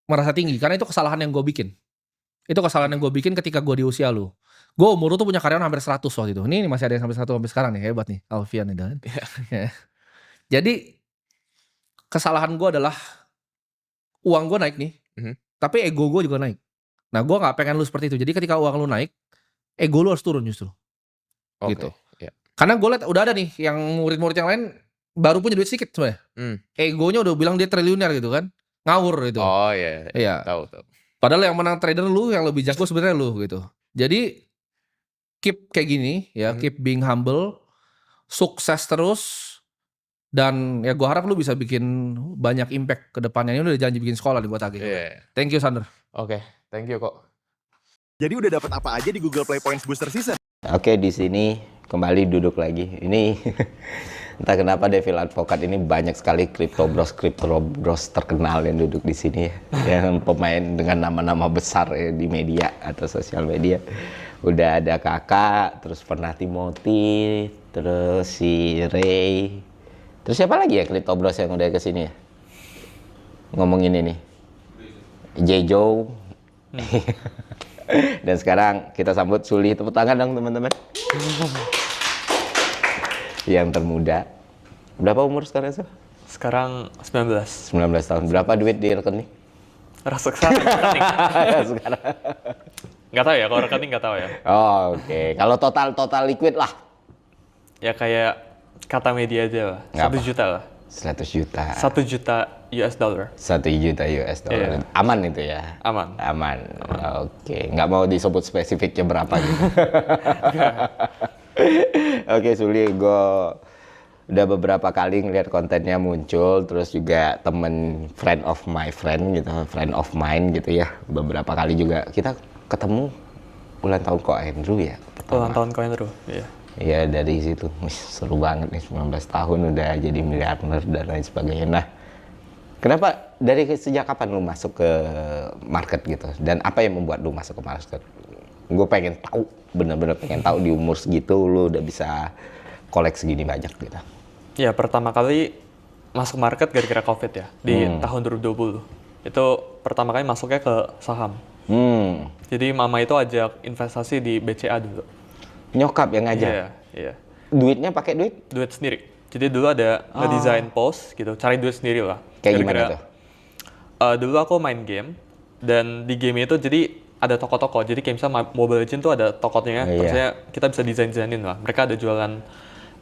merasa tinggi, karena itu kesalahan yang gue bikin. Itu kesalahan yang gue bikin ketika gue di usia lu. Gue umur lu tuh punya karyawan hampir 100 waktu itu. Ini masih ada yang sampai 100 sampai sekarang nih, hebat nih Alfian nih Dan. Jadi kesalahan gue adalah uang gue naik nih, tapi ego gue juga naik. Nah gue gak pengen lu seperti itu. Jadi ketika uang lu naik, ego lu harus turun justru. Oke. Gitu. Ya. Karena gue liat udah ada nih yang murid-murid yang lain baru punya duit sedikit sebenarnya. Egonya udah bilang dia triliuner gitu kan, ngawur gitu. Oh iya. Iya. Tahu. Padahal yang menang trader lu, yang lebih jago sebenarnya lu gitu. Jadi keep kayak gini ya, keep being humble, sukses terus, dan ya gue harap lu bisa bikin banyak impact ke depannya. Ini udah janji bikin sekolah nih buat Agi. Thank you Sander. Oke, thank you kok. Jadi udah dapat apa aja di Google Play Points Booster Season? Oke, di sini kembali duduk lagi. Ini entah kenapa Devil Advocate ini banyak sekali crypto bros terkenal yang duduk di sini ya. Yang pemain dengan nama-nama besar ya, di media atau sosial media. Udah ada Kakak, terus pernah Timothy, terus si Ray. Terus siapa lagi ya crypto bros yang udah kesini ya? Ngomongin ini. Jejo. Dan sekarang kita sambut Suli, tepuk tangan dong teman-teman. Yang termuda. Berapa umur sekarang Sul? Sekarang 19. 19 tahun. Berapa duit di rekening? Rasa sekarang rekening. Sekarang. Nggak tahu ya, kalau rekening nggak tahu ya. Oh, oke. Kalau total liquid lah. Ya kayak kata media aja lah. 1 juta lah. 100 juta. 1 juta US dollar. 1 juta US dollar. Iya. Aman itu ya? Aman. Oke. Nggak mau disebut spesifiknya berapa gitu. Oke, Suli, gue udah beberapa kali ngeliat kontennya muncul, terus juga temen friend of my friend gitu, friend of mine gitu ya. Beberapa kali juga kita ketemu ulang tahun Ko Andrew ya. Ulang tahun Ko Andrew, iya. Iya, dari situ seru banget nih, 19 tahun udah jadi miliarder dan lain sebagainya. Nah, kenapa dari sejak kapan lu masuk ke market gitu? Dan apa yang membuat lu masuk ke market? Gue pengen tahu, bener-bener pengen tahu di umur segitu lu udah bisa kolek segini banyak gitu. Ya, pertama kali masuk market gara-gara COVID ya, di tahun 2020. Itu pertama kali masuknya ke saham. Jadi mama itu ajak investasi di BCA dulu. Nyokap yang ngajak? Iya. Duitnya pakai duit? Duit sendiri. Jadi dulu ada ngedesain post gitu, cari duit sendiri lah. Kayak gimana tuh? Dulu aku main game, dan di game itu jadi ada toko-toko. Jadi kayak misalnya Mobile Legends tuh ada tokonya, terusnya kita bisa desain-desainin lah. Mereka ada jualan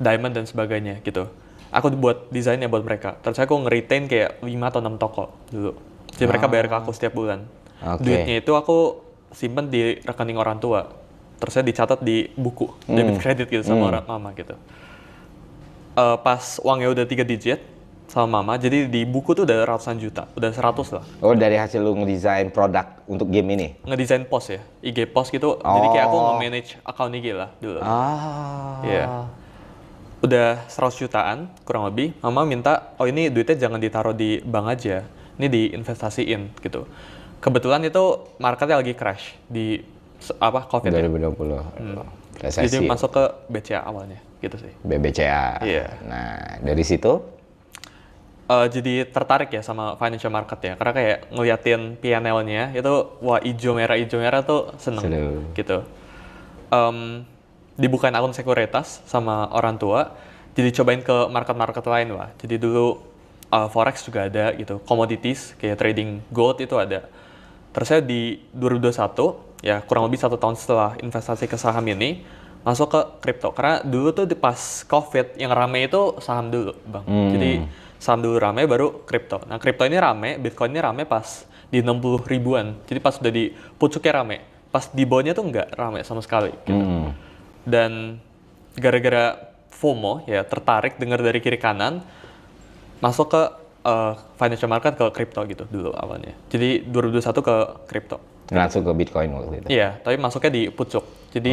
diamond dan sebagainya gitu. Aku buat desainnya buat mereka. Terus aku nge-retain kayak 5 atau 6 toko dulu. Jadi mereka bayar ke aku setiap bulan. Duitnya itu aku simpen di rekening orang tua. Terusnya dicatat di buku, debit kredit gitu sama orang mama gitu. Pas uangnya udah 3 digit sama mama, jadi di buku tuh udah ratusan juta, udah 100 lah. Oh, dari hasil lu ngedesain produk untuk game ini? Ngedesain post ya, IG post gitu. Jadi kayak aku nge-manage account IG lah dulu. Iya. Udah 100 jutaan kurang lebih. Mama minta, oh ini duitnya jangan ditaruh di bank aja, ini diinvestasiin gitu. Kebetulan itu marketnya lagi crash di COVID 2020. Resesi. Jadi masuk ke BCA awalnya gitu sih. BBCA. Iya. Nah, dari situ jadi tertarik ya sama financial market ya, karena kayak ngeliatin P&L-nya itu wah hijau merah tuh seneng gitu. Dibukain akun sekuritas sama orang tua, jadi cobain ke market lain lah. Jadi dulu forex juga ada gitu, commodities kayak trading gold itu ada. Terus saya di 2021 ya kurang lebih 1 tahun setelah investasi ke saham ini masuk ke kripto, karena dulu tuh pas COVID yang rame itu saham dulu bang. Jadi saham dulu rame baru kripto. Nah kripto ini rame, Bitcoin ini rame pas di 60 ribuan. Jadi pas udah di pucuknya rame, pas di bawahnya tuh nggak rame sama sekali gitu. Dan gara-gara FOMO ya tertarik dengar dari kiri kanan, masuk ke financial market ke crypto gitu dulu awalnya. Jadi 2021 ke crypto. Langsung ke Bitcoin waktu itu. Iya, tapi masuknya di pucuk. Jadi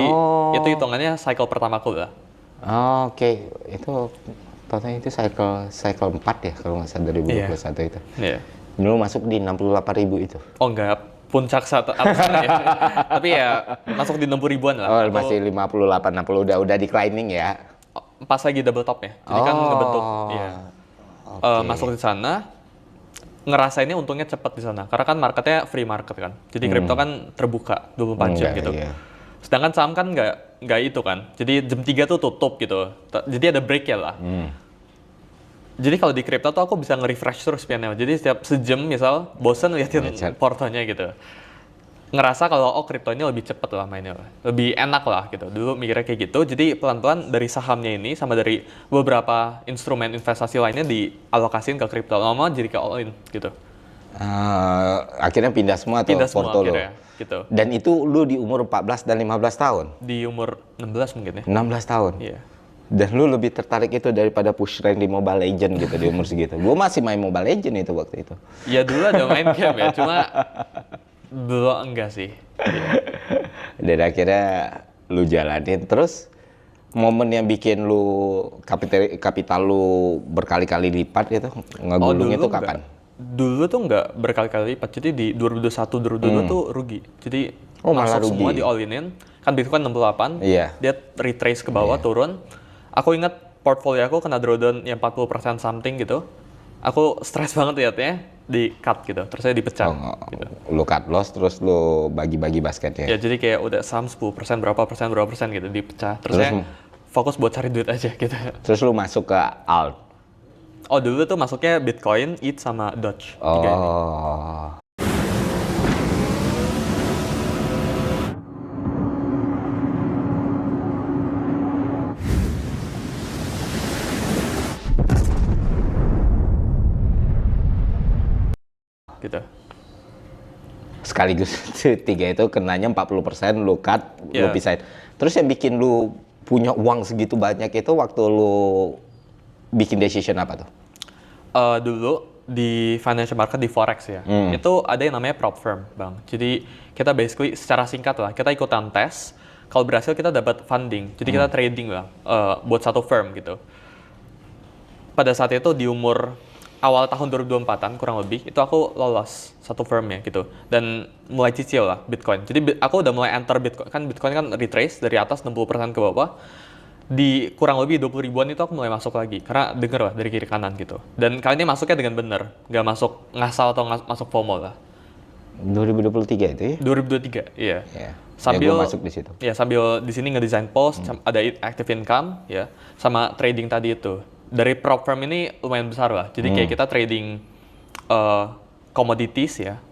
itu hitungannya cycle pertamaku lah. Oke. Itu totalnya itu cycle 4 ya kalau nggak salah 2021 itu. Iya. Dulu masuk di 68.000 itu. Oh enggak, puncak saat atasan ya. Tapi ya masuk di 60 ribuan lah. Oh, masih 58 60 udah declining ya. Pas lagi double top ya. Jadi kan ngebentuk ya. Masuk di sana ngerasainnya untungnya cepat di sana. Karena kan marketnya free market kan. Jadi kripto kan terbuka 24 jam gitu. Iya. Sedangkan saham kan nggak itu kan. Jadi jam 3 tuh tutup gitu. Jadi ada break ya lah. Jadi kalau di kripto tuh aku bisa nge-refresh terus PNL. Jadi setiap sejam misal bosen liatin portonya gitu. Ngerasa kalau kripto ini lebih cepet lah mainnya. Lebih enak lah gitu. Dulu mikirnya kayak gitu. Jadi pelan-pelan dari sahamnya ini sama dari beberapa instrumen investasi lainnya dialokasiin ke kripto. Lama-lama jadi ke all in gitu. Akhirnya pindah semua tuh porto lo. Gitu. Dan itu lu di umur 14 dan 15 tahun? Di umur 16 mungkin ya. 16 tahun? Iya. Dan lu lebih tertarik itu daripada push rank di Mobile Legend gitu di umur segitu. Gue masih main Mobile Legend itu waktu itu. Ya dulu ada main game ya, cuma belum enggak sih. Dan akhirnya lu jalanin terus momen yang bikin lu kapital lu berkali-kali lipat gitu ngegulung itu kapan? Dulu tuh nggak berkali-kali lipat, jadi di 2021 2022 tuh rugi. Jadi masuk rugi. semua di all in kan Bitcoin 68, dia retrace ke bawah turun. Aku ingat portfolio aku kena drawdown yang 40% something gitu. Aku stres banget liatnya, di cut gitu, terus saya dipecah. Gitu. Lu cut loss terus lu bagi-bagi basketnya? Ya jadi kayak udah saham 10% berapa persen gitu dipecah. Terus saya fokus buat cari duit aja gitu. Terus lu masuk ke alt? Oh dulu tuh masuknya Bitcoin, ETH sama Doge. Gitu. Sekaligus tiga itu kenanya 40% lu cut, lu pisahin. Terus yang bikin lu punya uang segitu banyak itu waktu lu bikin decision apa tuh? Dulu di financial market di forex ya, itu ada yang namanya prop firm, Bang. Jadi kita basically secara singkat lah, kita ikutan tes. Kalau berhasil kita dapat funding, jadi kita trading lah buat satu firm gitu. Pada saat itu di umur awal tahun 2024-an kurang lebih, itu aku lolos satu firm ya gitu. Dan mulai cicil lah Bitcoin. Jadi aku udah mulai enter Bitcoin kan retrace dari atas 60% ke bawah. Di kurang lebih 20 ribuan itu aku mulai masuk lagi. Karena denger lah dari kiri kanan gitu. Dan kali ini masuknya dengan bener. Nggak masuk ngasal atau masuk FOMO lah. 2023 itu ya? 2023, iya. Sambil masuk di situ. Ya, sambil di sini ngedesain post, ada active income ya, sama trading tadi itu. Dari prop firm ini lumayan besar lah. Jadi kayak kita trading commodities ya,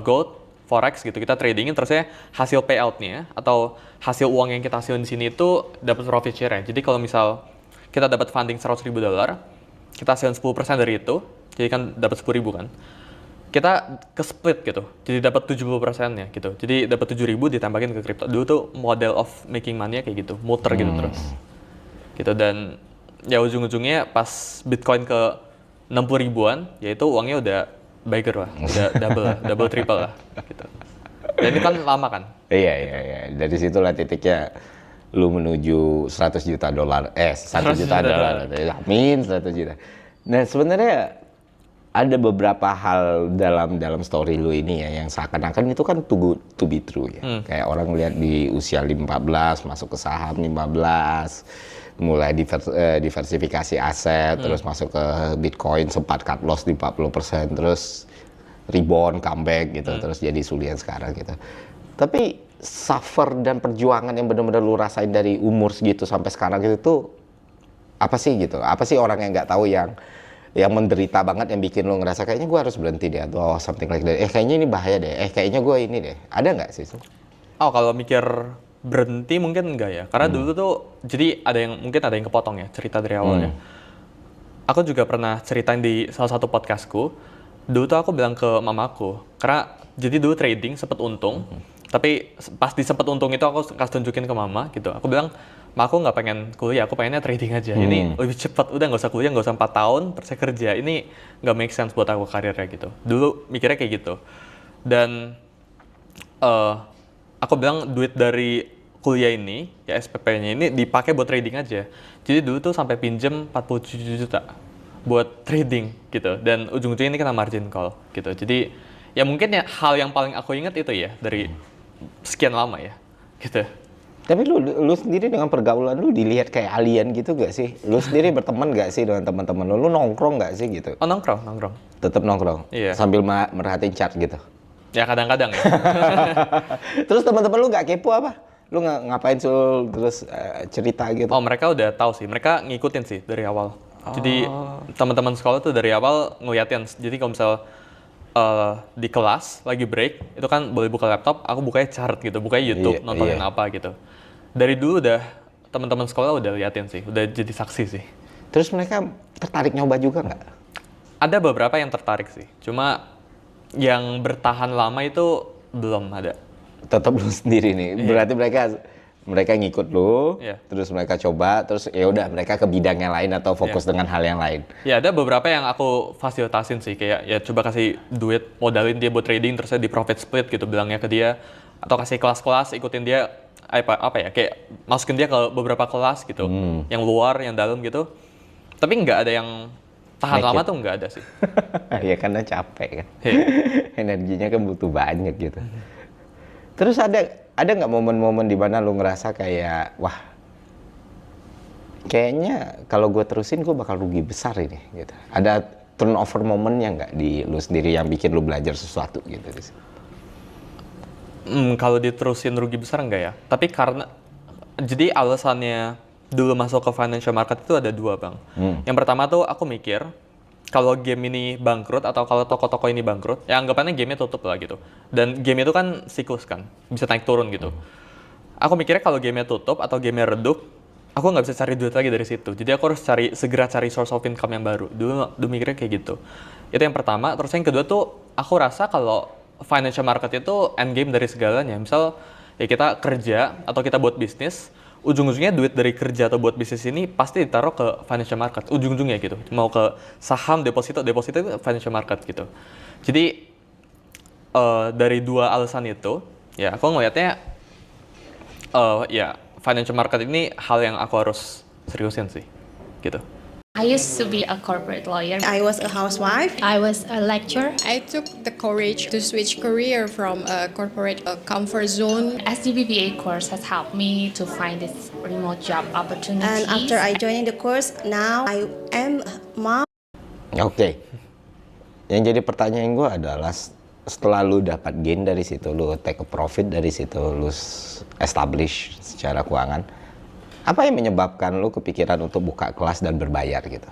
gold, forex gitu. Kita tradingin terusnya hasil payout-nya atau hasil uang yang kita hasilin di sini itu dapat profit share ya. Jadi kalau misal kita dapat funding $100,000, kita hasilin 10% dari itu, jadi kan dapat 10.000 kan. Kita ke split gitu. Jadi dapat 70%-nya gitu. Jadi dapat 7.000 ditambahin ke kripto. Dulu tuh model of making money kayak gitu, muter gitu terus. Gitu dan ya ujung-ujungnya pas Bitcoin ke 60 ribuan, yaitu uangnya udah bigger lah, udah double triple lah gitu. Dan ini kan lama kan? Iya. Dari situlah titiknya lu menuju $100 juta. 1 juta dolar. Amin, 100 juta. Nah, sebenarnya ada beberapa hal dalam story lu ini ya yang seakan-akan itu kan to be true ya. Kayak orang lihat di usia 15 masuk ke saham 15. Mulai diversifikasi aset, terus masuk ke Bitcoin, sempat cut loss di 40%, terus rebound, comeback gitu, terus jadi sulian sekarang gitu. Tapi suffer dan perjuangan yang benar-benar lu rasain dari umur segitu sampai sekarang gitu tuh apa sih gitu? Apa sih orang yang nggak tahu yang menderita banget yang bikin lu ngerasa kayaknya gue harus berhenti deh atau something like that. Kayaknya ini bahaya deh. Kayaknya gue ini deh. Ada nggak sih? Oh, kalau mikir berhenti mungkin enggak ya, karena dulu tuh jadi mungkin ada yang kepotong ya cerita dari awalnya. Aku juga pernah ceritain di salah satu podcastku. Dulu tuh aku bilang ke mamaku, karena jadi dulu trading sempet untung, tapi pas di sempet untung itu aku kasih tunjukin ke mama gitu. Aku bilang, aku nggak pengen kuliah, aku pengennya trading aja. Ini lebih cepat, udah nggak usah kuliah, nggak usah 4 tahun, terus saya kerja. Ini nggak make sense buat aku karirnya gitu. Dulu mikirnya kayak gitu. Dan aku bilang duit dari kuliah ini, ya SPP-nya ini dipakai buat trading aja. Jadi dulu tuh sampai pinjem 47 juta buat trading gitu. Dan ujung-ujungnya ini kena margin call gitu. Jadi ya mungkin ya hal yang paling aku ingat itu ya dari sekian lama ya gitu. Tapi lu sendiri dengan pergaulan lu dilihat kayak alien gitu gak sih? Lu sendiri berteman gak sih dengan teman-teman lu? Lu nongkrong gak sih gitu? Oh nongkrong. Tetap nongkrong? Iya. Sambil merhatiin chart gitu? Ya kadang-kadang ya. Terus teman-teman lu gak kepo apa? Lu ngapain Sul terus cerita gitu? Oh mereka udah tahu sih, mereka ngikutin sih dari awal. Jadi teman-teman sekolah tuh dari awal ngeliatin. Jadi kalau misal di kelas lagi break, itu kan boleh buka laptop, aku bukanya chart gitu, bukanya YouTube, nontonin apa gitu. Dari dulu udah teman-teman sekolah udah liatin sih, udah jadi saksi sih. Terus mereka tertarik nyoba juga nggak? Ada beberapa yang tertarik sih, cuma yang bertahan lama itu belum ada. Tetap lu sendiri nih, berarti mereka ngikut lu, terus mereka coba, terus ya udah mereka ke bidang yang lain atau fokus dengan hal yang lain. Ya ada beberapa yang aku fasilitasin sih, kayak ya coba kasih duit, modalin dia buat trading, terus di profit split gitu bilangnya ke dia, atau kasih kelas-kelas, ikutin dia apa ya, kayak masukin dia ke beberapa kelas gitu, yang luar, yang dalam gitu. Tapi nggak ada yang tahan lama tuh nggak ada sih. Ya karena capek kan, energinya kan butuh banyak gitu. Terus ada nggak momen-momen di mana lu ngerasa kayak wah kayaknya kalau gue terusin gue bakal rugi besar ini gitu. Ada turnover momennya nggak di lu sendiri yang bikin lu belajar sesuatu gitu? Kalau diterusin rugi besar enggak ya? Tapi karena jadi alasannya dulu masuk ke financial market itu ada dua bang. Yang pertama tuh aku mikir kalau game ini bangkrut atau kalau toko-toko ini bangkrut, ya anggapannya gamenya tutup lah gitu. Dan game itu kan siklus kan, bisa naik turun gitu. Aku mikirnya kalau gamenya tutup atau gamenya redup, aku nggak bisa cari duit lagi dari situ. Jadi aku harus segera cari source of income yang baru. Dulu mikirnya kayak gitu. Itu yang pertama. Terus yang kedua tuh, aku rasa kalau financial market itu end game dari segalanya. Misal ya kita kerja atau kita buat bisnis, ujung-ujungnya duit dari kerja atau buat bisnis ini pasti ditaruh ke financial market, ujung-ujungnya gitu. Mau ke saham, deposito itu financial market gitu. Jadi dari dua alasan itu, ya aku ngelihatnya ya financial market ini hal yang aku harus seriusin sih, gitu. I used to be a corporate lawyer. I was a housewife. I was a lecturer. I took the courage to switch career from a corporate comfort zone. SDBBA course has helped me to find this remote job opportunities. And after I joined the course, now I am mom. Oke. Yang jadi pertanyaan gue adalah setelah lu dapat gain dari situ, lu take a profit dari situ, lu establish secara keuangan. Apa yang menyebabkan lu kepikiran untuk buka kelas dan berbayar gitu?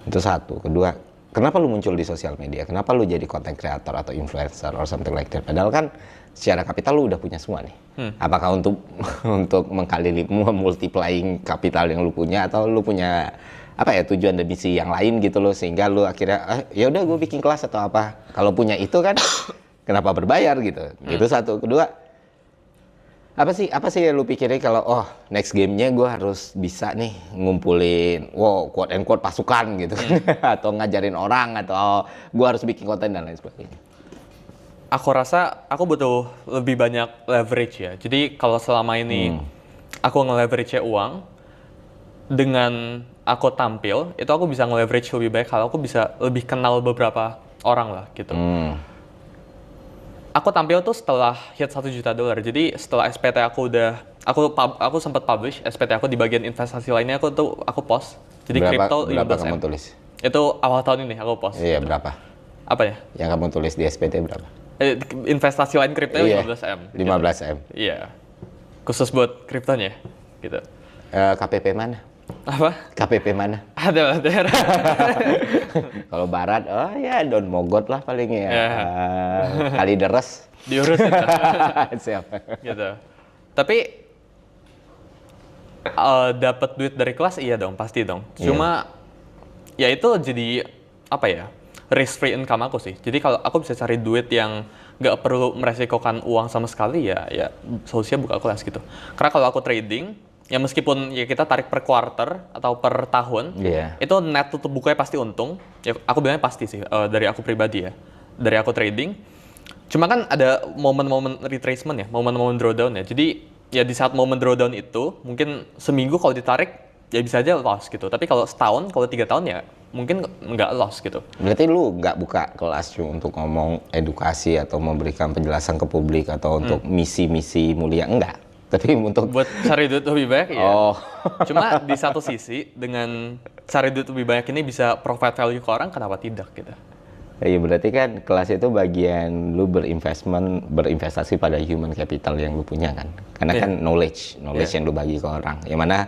Itu satu. Kedua, kenapa lu muncul di sosial media? Kenapa lu jadi content creator atau influencer or something like that? Padahal kan secara kapital lu udah punya semua nih. Apakah untuk multiplying kapital yang lu punya atau lu punya apa ya tujuan dan misi yang lain gitu loh sehingga lu akhirnya ya udah gue bikin kelas atau apa? Kalau punya itu kan kenapa berbayar gitu? Itu satu. Kedua, apa sih yang lu pikirin kalau next game-nya gue harus bisa nih ngumpulin quote and quote pasukan gitu atau ngajarin orang atau gue harus bikin konten dan lain sebagainya. Aku rasa aku butuh lebih banyak leverage ya. Jadi kalau selama ini aku nge-leverage uang, dengan aku tampil itu aku bisa nge-leverage lebih baik kalau aku bisa lebih kenal beberapa orang lah gitu. Aku tampil tuh setelah hit $1 juta. Jadi setelah SPT aku aku sempat publish SPT aku di bagian investasi lainnya aku post. Jadi crypto 15M. Berapa kamu tulis? Itu awal tahun ini aku post. Iya, berapa? Apa ya? Yang kamu tulis di SPT berapa? Investasi lain kripto 15M. 15M. Iya. Khusus buat kriptonya gitu. KPP mana? Apa? KPP mana? Ada daerah. Kalau barat, ya Don Mogot lah paling ya. Kali deres. Diurus itu. Siap. Gitu. Tapi dapat duit dari kelas iya dong, pasti dong. Cuma ya itu jadi apa ya? Risk free income aku sih. Jadi kalau aku bisa cari duit yang nggak perlu meresikokan uang sama sekali ya solusinya buka kelas gitu. Karena kalau aku trading ya meskipun ya kita tarik per quarter atau per tahun, itu net tutup bukunya pasti untung. Ya aku bilangnya pasti sih dari aku pribadi ya, dari aku trading. Cuma kan ada momen-momen retracement ya, momen-momen drawdown ya. Jadi ya di saat momen drawdown itu mungkin seminggu kalau ditarik ya bisa aja loss gitu. Tapi kalau setahun, kalau 3 tahun ya mungkin nggak loss gitu. Berarti lu nggak buka kelas untuk ngomong edukasi atau memberikan penjelasan ke publik atau untuk misi-misi mulia, enggak? Tapi untuk buat cari duit lebih banyak ya. Cuma di satu sisi dengan cari duit lebih banyak ini bisa provide value ke orang, kenapa tidak gitu? Iya, berarti kan kelas itu bagian lu berinvestasi pada human capital yang lu punya kan. Karena kan knowledge yang lu bagi ke orang. Yang mana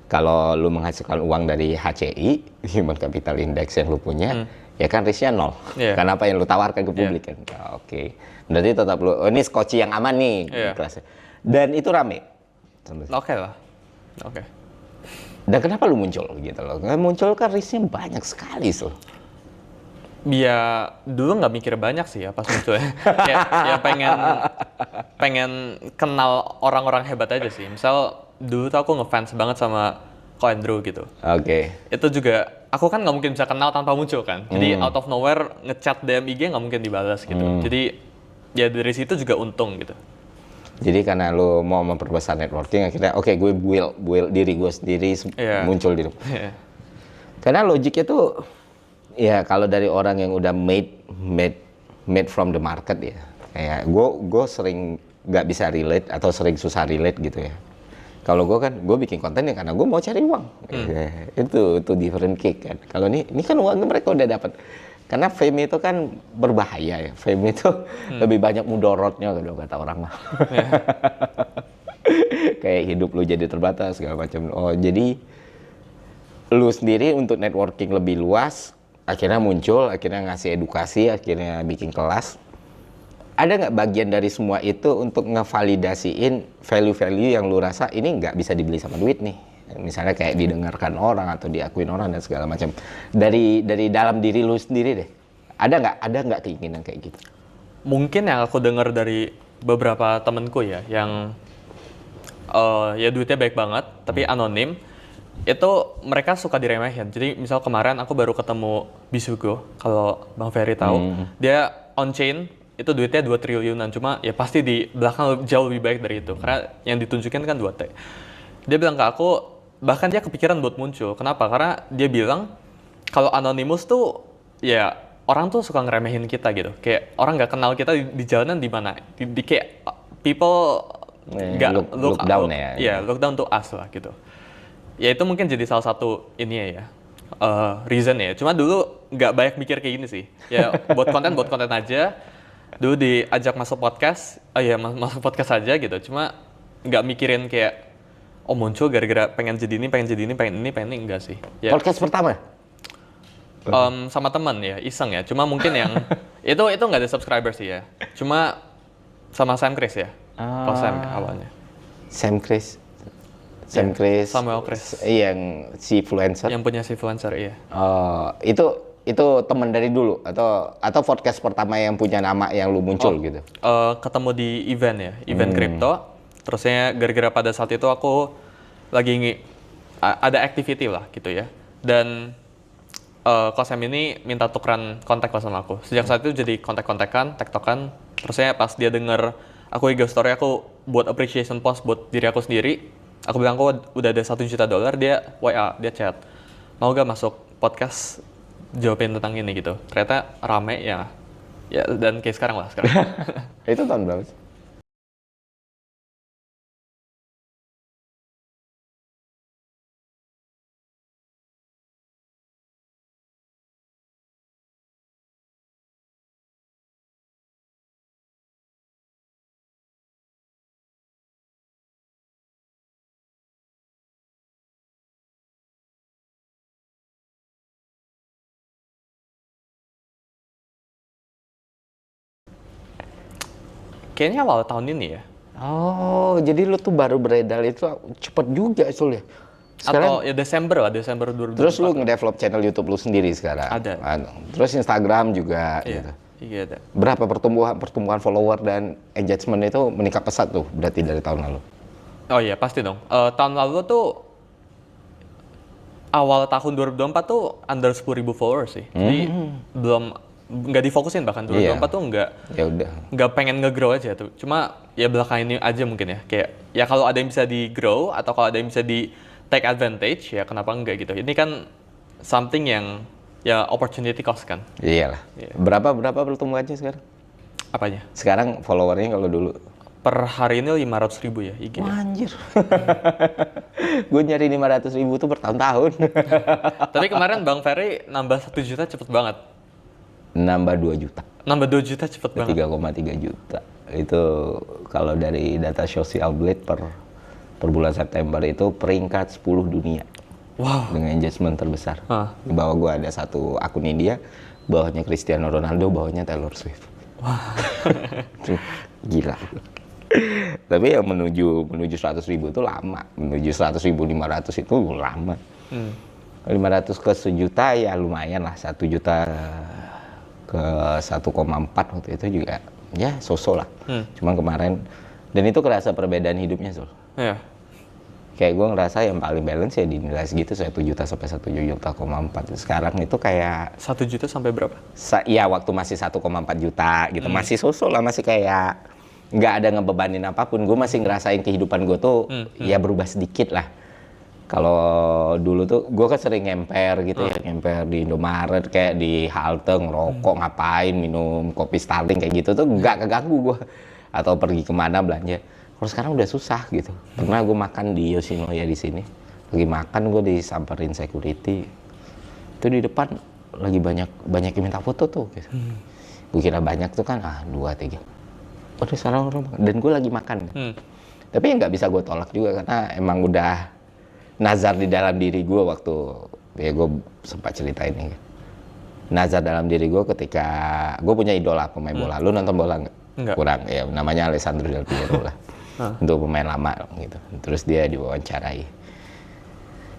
kalau lu menghasilkan uang dari HCI, human capital index yang lu punya, ya kan risknya 0. Karena apa yang lu tawarkan ke publik kan. Oke. Berarti tetap lu, ini skoci yang aman nih kelasnya. Dan itu rame. Oke lah. Oke. Dan kenapa lu muncul gitu loh? Muncul kan risknya banyak sekali tuh. Ya dulu nggak mikir banyak sih ya pas muncul ya. ya pengen kenal orang-orang hebat aja sih. Misal dulu tuh aku ngefans banget sama Ko Andrew gitu. Itu juga aku kan nggak mungkin bisa kenal tanpa muncul kan. Jadi out of nowhere ngechat DM IG nggak mungkin dibalas gitu. Jadi ya dari situ juga untung gitu. Jadi karena lu mau memperbesar networking akhirnya gue build diri gue sendiri muncul di Karena logiknya tuh ya kalau dari orang yang udah made from the market ya, kayak gue sering nggak bisa relate atau sering susah relate gitu ya. Kalau gue bikin konten ya karena gue mau cari uang. Itu different kick kan. Kalau ini kan uangnya mereka udah dapat. Karena fame itu kan berbahaya ya. Fame itu lebih banyak mudorotnya kalau kata orang mah. Kayak hidup lu jadi terbatas segala macam. Jadi lu sendiri untuk networking lebih luas akhirnya muncul, akhirnya ngasih edukasi, akhirnya bikin kelas. Ada nggak bagian dari semua itu untuk ngevalidasiin value-value yang lu rasa ini nggak bisa dibeli sama duit nih? Misalnya kayak didengarkan orang atau diakuin orang dan segala macam. Dari dalam diri lu sendiri deh. Ada nggak keinginan kayak gitu? Mungkin yang aku dengar dari beberapa temenku ya, yang ya duitnya baik banget, tapi anonim. Itu mereka suka diremehin. Jadi misal kemarin aku baru ketemu Bisugo, kalau Bang Ferry tahu, dia on chain itu duitnya 2 triliunan, cuma ya pasti di belakang jauh lebih baik dari itu karena yang ditunjukin kan 2T. Dia bilang ke aku, bahkan dia kepikiran buat muncul. Kenapa? Karena dia bilang kalau anonymous tuh ya orang tuh suka ngeremehin kita gitu. Kayak orang nggak kenal kita di jalanan di mana. Di kayak people nggak look down ya. Iya, look down to us lah gitu. Ya itu mungkin jadi salah satu ini ya, reason ya. Cuma dulu nggak banyak mikir kayak gini sih. Ya buat konten aja. Dulu diajak masuk podcast, masuk podcast aja gitu. Cuma nggak mikirin kayak, muncul gara-gara pengen jadi ini, pengen ini, enggak sih. Ya. Podcast pertama? Sama teman ya, iseng ya. Cuma mungkin yang, itu nggak ada subscriber sih ya. Cuma sama Sam Chris ya, kalau Sam ya, awalnya. Sam Chris? Samuel Chris. Yang si influencer. Yang punya si influencer, iya. Itu teman dari dulu atau podcast pertama yang punya nama yang lu muncul gitu. Ketemu di event ya, event crypto. Terusnya gara-gara pada saat itu aku lagi ada activity lah gitu ya. Dan Kosem ini minta tukeran kontak lah sama aku. Sejak saat itu jadi kontak-kontakan, tektokan. Terusnya pas dia denger aku IG story, aku buat appreciation post buat diri aku sendiri. Aku bilang aku udah ada $1 juta, dia WA, dia chat. Mau gak masuk podcast jawabin tentang ini gitu. Ternyata rame ya dan kayak sekarang lah sekarang. Itu tahun berapa sih? Kayaknya awal tahun ini ya. Oh, jadi lu tuh baru beredar itu cepet juga Sul ya? Sekarang, atau ya Desember 2024. Terus lu ngedevelop channel YouTube lu sendiri sekarang? Ada. Terus Instagram juga gitu? Iya ada. Berapa pertumbuhan follower dan engagement itu meningkat pesat tuh berarti dari tahun lalu? Oh iya, pasti dong. Tahun lalu tuh, awal tahun 2024 tuh under 10.000 followers sih. Jadi nggak difokusin bahkan 2024 tuh Ya udah. nggak pengen nge-grow aja tuh. Cuma ya belakangan ini aja mungkin ya. Kayak ya kalau ada yang bisa di-grow atau kalau ada yang bisa di take advantage ya kenapa enggak gitu. Ini kan something yang ya opportunity cost kan. Iyalah. Berapa pertumbuhannya sekarang? Apanya? Sekarang followernya kalau dulu. Per hari ini 500.000 ya IG. Wah, anjir. Gue nyari 500.000 tuh bertahun-tahun. Tapi kemarin Bang Ferry nambah 1 juta cepet banget. Nambah 2 juta. Nambah 2 juta cepet banget. 3,3 juta. Itu kalau dari data Social Blade per bulan September itu peringkat 10 dunia. Wow. Dengan engagement terbesar. Di bawah gue ada satu akun India, bawahnya Cristiano Ronaldo, bawahnya Taylor Swift. Wah. Gila. Tapi yang menuju 100.000 itu lama. Menuju 100.000, 500 itu lama. 500 ke 1 juta ya lumayan lah. 1 juta ke 1,4 waktu itu juga ya so-so lah. Cuma kemarin, dan itu kerasa perbedaan hidupnya Sul. Iya. Kayak gue ngerasa yang paling balance ya dinilai segitu 1 juta sampai 1,4. Sekarang itu kayak 1 juta sampai berapa? Iya waktu masih 1,4 juta gitu. Masih so-so lah, masih kayak nggak ada ngebebanin apapun. Gue masih ngerasain kehidupan gue tuh ya berubah sedikit lah. Kalau dulu tuh gue kan sering ngemper gitu ya, ngemper di Indomaret kayak di halte ngerokok ngapain, minum kopi Starling kayak gitu tuh nggak keganggu gue. Atau pergi kemana belanja. Kalau sekarang udah susah gitu. Pernah gue makan di Yoshinoya di sini, lagi makan gue disamperin security. Itu di depan lagi banyak yang minta foto tuh. Gitu. Gue kira banyak tuh kan, 2, 3. Waduh salah orang, dan gue lagi makan. Tapi ya nggak bisa gue tolak juga karena emang udah nazar di dalam diri gue waktu ya gue sempat cerita ini. Nazar dalam diri gue ketika gue punya idola pemain bola. Lu nonton bola nggak? Kurang ya, namanya Alessandro Del Piero lah. Untuk pemain lama gitu. Terus dia diwawancarai.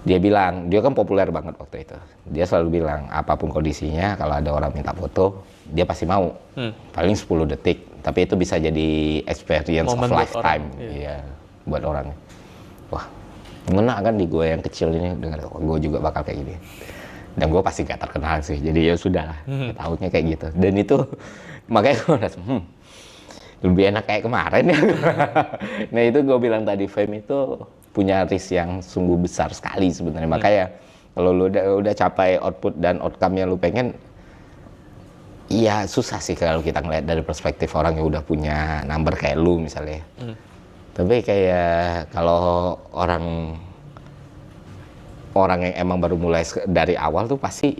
Dia bilang, dia kan populer banget waktu itu. Dia selalu bilang, apapun kondisinya, kalau ada orang minta foto, dia pasti mau. Paling 10 detik, tapi itu bisa jadi experience Moment of lifetime. Iya, buat orang. Wah, ngena kan di gue yang kecil ini, dengar gue juga bakal kayak gini. Dan gue pasti gak terkenal sih, jadi ya sudah lah, tahunnya kayak gitu. Dan itu, makanya gue merasa, lebih enak kayak kemarin ya. Nah itu gue bilang tadi, fame itu punya risk yang sungguh besar sekali sebenarnya. Makanya kalau lu udah capai output dan outcome yang lu pengen, iya susah sih kalau kita ngeliat dari perspektif orang yang udah punya number kayak lu misalnya. Tapi kayak kalau orang yang emang baru mulai dari awal tuh pasti,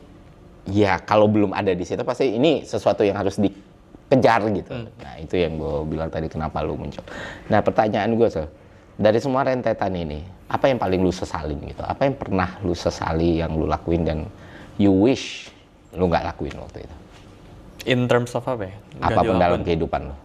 ya kalau belum ada di situ pasti ini sesuatu yang harus dikejar gitu. Nah itu yang gue bilang tadi kenapa lu muncul. Nah pertanyaan gue dari semua rentetan ini, apa yang paling lu sesalin gitu? Apa yang pernah lu sesali yang lu lakuin dan you wish lu nggak lakuin waktu itu? In terms of apa ya? Apapun dalam kehidupan lu.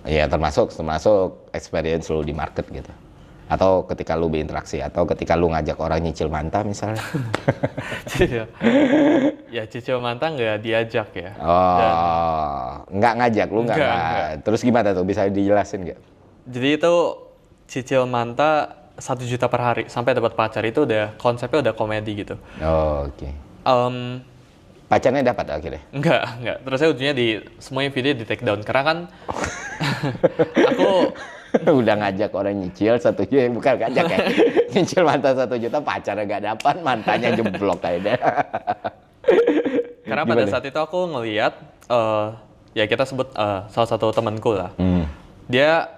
Iya, termasuk experience lu di market gitu. Atau ketika lu berinteraksi, atau ketika lu ngajak orang nyicil manta misalnya. Ya cicil manta nggak diajak ya. Nggak ngajak, lu nggak. Terus gimana tuh, bisa dijelasin nggak? Jadi itu cicil manta 1 juta per hari sampai dapat pacar, itu udah konsepnya udah komedi gitu. Oke. Pacarnya dapat akhirnya? Enggak. Terus saya ujungnya di semuanya video di take down karena kan aku udah ngajak orang nyicil 1 juta, bukan ngajak ya. Nyicil mantan 1 juta, pacarnya nggak dapat, mantannya jeblok kayaknya. Karena pada saat itu aku ngelihat ya kita sebut salah satu temanku lah. Dia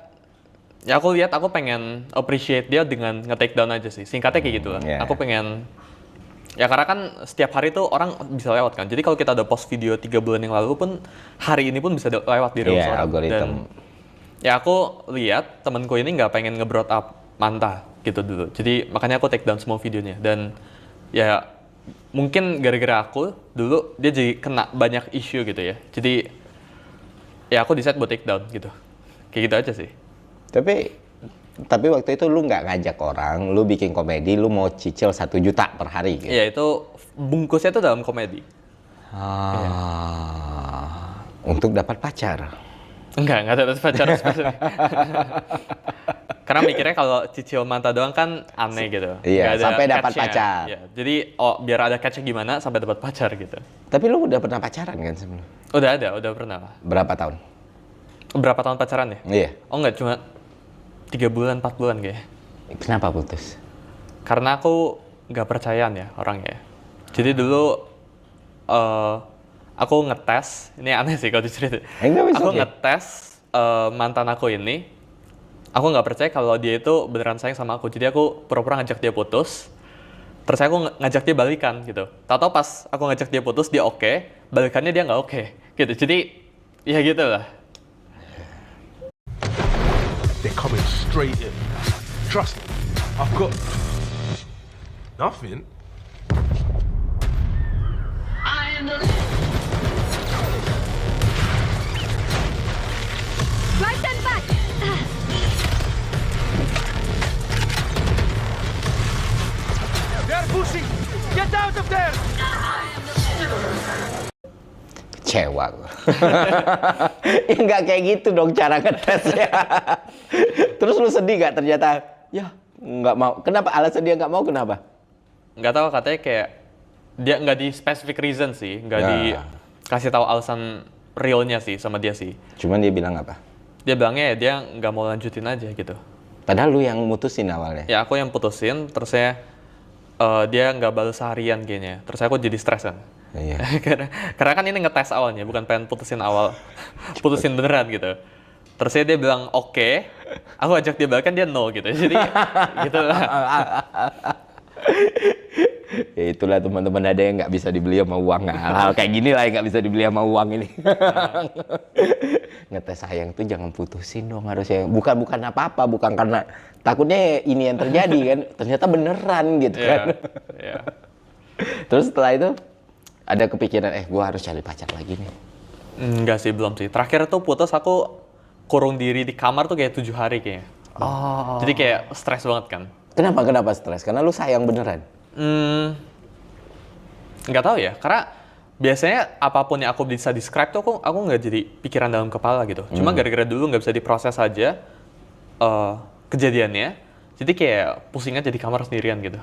ya aku lihat, aku pengen appreciate dia dengan nge-take down aja sih. Singkatnya kayak gitu lah. Aku pengen ya karena kan setiap hari tuh orang bisa lewat kan. Jadi kalau kita udah post video 3 bulan yang lalu pun, hari ini pun bisa lewat di reels orang. Dan ya aku lihat temanku ini nggak pengen nge-brought up manta gitu dulu. Jadi makanya aku take down semua videonya. Dan ya mungkin gara-gara aku dulu dia jadi kena banyak isu gitu ya. Jadi ya aku decide buat take down gitu. Kayak gitu aja sih. Tapi waktu itu lu nggak ngajak orang, lu bikin komedi, lu mau cicil 1 juta per hari gitu? Iya, itu bungkusnya itu dalam komedi. Untuk dapat pacar? Enggak dapat pacar. Karena mikirnya kalau cicil manta doang kan aneh gitu. Iya, sampai dapat pacar. Ya, jadi biar ada catch-nya gimana sampai dapat pacar gitu. Tapi lu udah pernah pacaran kan sebelum? Udah pernah. Berapa tahun? Berapa tahun pacaran ya? Iya. Oh enggak, cuma 3 bulan, 4 bulan kayaknya. Kenapa putus? Karena aku nggak percayaan ya orangnya. Jadi dulu aku ngetes, ini aneh sih kalau diceritain. Aku ngetes mantan aku ini, aku nggak percaya kalau dia itu beneran sayang sama aku. Jadi aku pura-pura ngajak dia putus, terus aku ngajak dia balikan gitu. Tahu-tahu pas aku ngajak dia putus, dia oke, balikannya dia nggak oke gitu. Jadi ya gitu lah. They're coming straight in. Trust me, I've got nothing. Right and back. They're pushing. Get out of there. Kecewa gue. Nggak kayak gitu dong cara ngetesnya. Terus lu sedih gak ternyata? Ya nggak mau. Kenapa? Alasan dia nggak mau kenapa? Nggak tahu, katanya kayak dia nggak di specific reason sih, nggak dikasih tahu alasan realnya sih sama dia sih. Cuman dia bilang apa? Dia bilangnya ya dia nggak mau lanjutin aja gitu. Padahal lu yang mutusin awalnya. Ya aku yang putusin, terus saya dia nggak balas seharian kayaknya. Terus aku jadi stres kan. Iya. Karena kan ini ngetes awalnya, bukan pengen putusin awal, putusin beneran gitu. Terus dia bilang oke, aku ajak dia balikan, dia no gitu. Jadi gitu lah. Ya itulah teman-teman, ada yang nggak bisa dibeli sama uang. Hal-hal kayak gini lah yang nggak bisa dibeli sama uang ini. Ngetes sayang tuh jangan putusin dong harusnya. Bukan apa-apa, bukan karena takutnya ini yang terjadi kan. Ternyata beneran gitu kan. Terus setelah itu ada kepikiran, gue harus cari pacar lagi nih? Enggak sih, belum sih. Terakhir tuh putus aku kurung diri di kamar tuh kayak 7 hari kayaknya. Jadi kayak stres banget kan. Kenapa stres? Karena lu sayang beneran? Nggak tahu ya, karena biasanya apapun yang aku bisa describe tuh aku nggak jadi pikiran dalam kepala gitu. Cuma gara-gara dulu nggak bisa diproses aja kejadiannya, jadi kayak pusingnya jadi kamar sendirian gitu.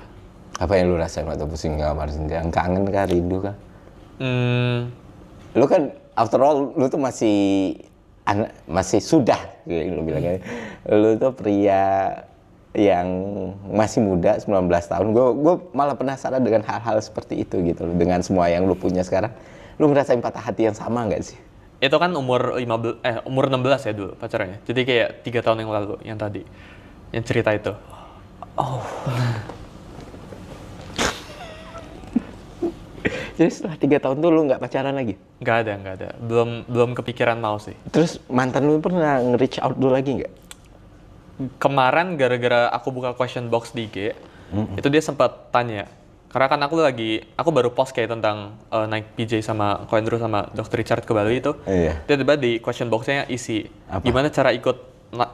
Apa yang lu rasain waktu pusing kamar sendirian? Kangen kah? Rindu kah? Lu kan after all lu tuh masih sudah kayak lu bilangnya. Lu tuh pria yang masih muda, 19 tahun. Gue malah penasaran dengan hal-hal seperti itu gitu loh. Dengan semua yang lu punya sekarang, lu ngerasain patah hati yang sama nggak sih? Itu kan umur 16 ya dulu pacarannya. Jadi kayak 3 tahun yang lalu yang tadi, yang cerita itu. Jadi setelah 3 tahun tuh lu nggak pacaran lagi? Nggak ada. Belum kepikiran mau sih. Terus mantan lu pernah nge-reach out dulu lagi nggak? Kemarin gara-gara aku buka question box di IG, itu dia sempat tanya Karena kan aku baru post kayak tentang naik PJ sama Ko Andrew sama Dr. Richard ke Bali itu. Iya. Tiba-tiba di question box-nya isi, Apa? gimana cara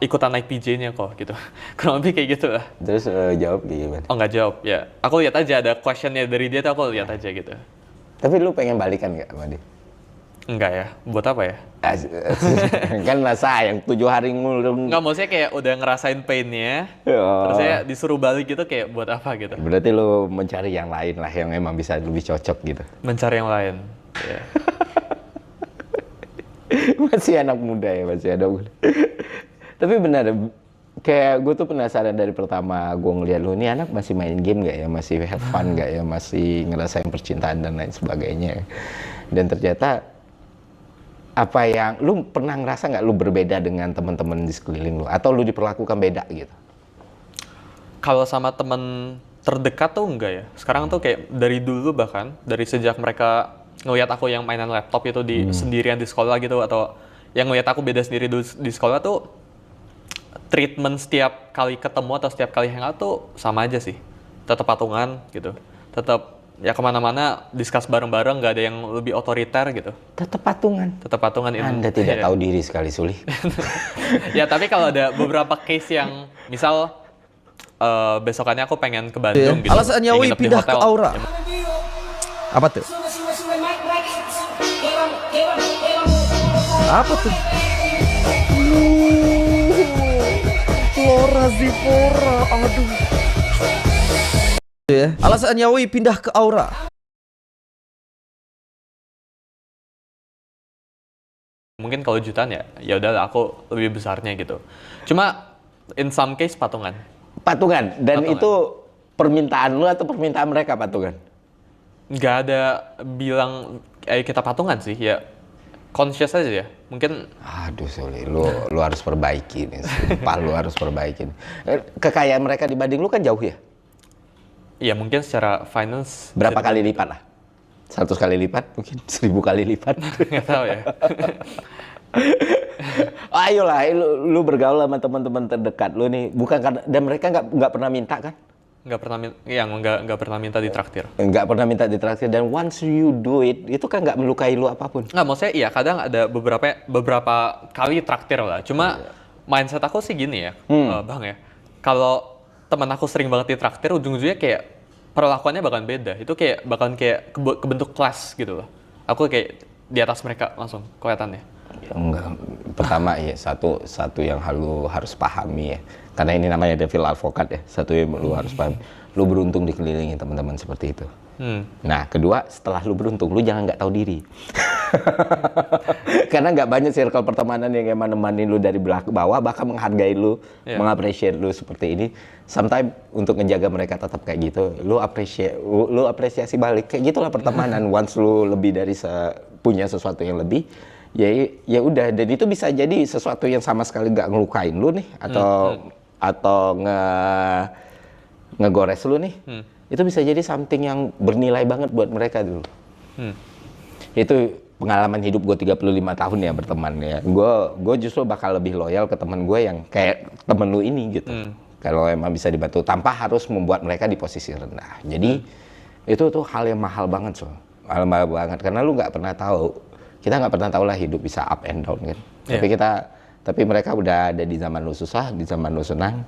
ikutan naik PJ-nya kok gitu. Kurang lebih kayak gitu lah. Terus jawab gimana? Oh nggak jawab, ya. Aku lihat aja ada question-nya dari dia tuh aku lihat aja gitu. Tapi lu pengen balikan nggak sama dia? Enggak ya, buat apa ya? Kan lah sayang 7 hari ngulung. Nggak, maksudnya kayak udah ngerasain pain-nya, Oh. terus saya disuruh balik gitu kayak buat apa gitu. Berarti lu mencari yang lain lah yang emang bisa lebih cocok gitu. Mencari yang lain. Ya. Masih anak muda ya, masih anak muda. Tapi benar, kayak gue tuh penasaran dari pertama gue ngeliat lu, nih anak masih main game gak ya, masih have fun gak ya, masih ngerasain percintaan dan lain sebagainya. Dan ternyata apa yang lu pernah ngerasa nggak lu berbeda dengan teman-teman di sekeliling lu, atau lu diperlakukan beda gitu? Kalau sama temen terdekat tuh enggak ya. Sekarang tuh kayak dari dulu, bahkan dari sejak mereka ngelihat aku yang mainan laptop itu di sendirian di sekolah gitu, atau yang ngelihat aku beda sendiri dulu di sekolah tuh, treatment setiap kali ketemu atau setiap kali hangout tuh sama aja sih. Tetap patungan gitu. Tetap ya kemana-mana discuss bareng-bareng, nggak ada yang lebih otoriter gitu. Tetap patungan. Tetap patungan. Anda tidak tahu diri sekali, Suli. Ya tapi kalau ada beberapa case yang misal besokannya aku pengen ke Bandung gitu. Alasannya yang Wi nginep di pindah ke hotel. Aura. Apa tuh? Apa tuh? Flora Zipora, aduh. Ya. Alasannya Wi pindah ke Aura. Mungkin kalau jutaan ya udahlah aku lebih besarnya gitu. Cuma in some case patungan. Patungan, dan Patungan. itu permintaan lu atau permintaan mereka patungan? Nggak ada bilang kita patungan sih, ya conscious aja ya. Mungkin aduh Suli, lu harus perbaiki nih. Sumpah lu harus perbaiki. Kekayaan mereka dibanding lu kan jauh ya? ya mungkin secara finance Berapa kali lipat lah? 100 kali lipat? Mungkin 1000 kali lipat? nggak tahu ya. Ayolah, lu bergaul sama teman-teman terdekat lu nih, bukan karena, dan mereka nggak pernah minta kan? Nggak pernah minta ditraktir. Nggak pernah minta ditraktir, dan once you do it, itu kan nggak melukai lu apapun. Nggak, maksudnya iya kadang ada beberapa kali traktir lah. Cuma mindset aku sih gini ya, Bang ya. Kalau teman aku sering banget ditraktir, ujung-ujungnya kayak perlakuannya bakalan beda. Itu bakalan kebentuk kelas gitu loh. Aku kayak di atas mereka langsung kelihatannya. Ya, enggak. Pertama ya satu yang lu harus pahami ya. Karena ini namanya devil advocate ya. Satu yang lu harus pahami. Lu beruntung dikelilingi teman-teman seperti itu. Nah, kedua, setelah lu beruntung, lu jangan nggak tahu diri. Karena nggak banyak circle pertemanan yang emang nemanin lu dari bawah, bahkan menghargai lu, mengapresiasi lu seperti ini. Sometimes untuk ngejaga mereka tetap kayak gitu, lu apresiasi balik. Kayak gitulah pertemanan. Once lu lebih dari punya sesuatu yang lebih, ya udah. Dan itu bisa jadi sesuatu yang sama sekali nggak ngelukain lu nih, atau ngegores lu nih. Itu bisa jadi something yang bernilai banget buat mereka dulu. Itu pengalaman hidup gue 35 tahun ya berteman ya. Gue justru bakal lebih loyal ke teman gue yang kayak temen lu ini gitu. Kalau emang bisa dibantu tanpa harus membuat mereka di posisi rendah. Jadi itu tuh hal yang mahal banget mahal banget karena lu nggak pernah tahu. Kita nggak pernah tahu lah hidup bisa up and down kan. Tapi mereka udah ada di zaman lu susah, di zaman lu senang.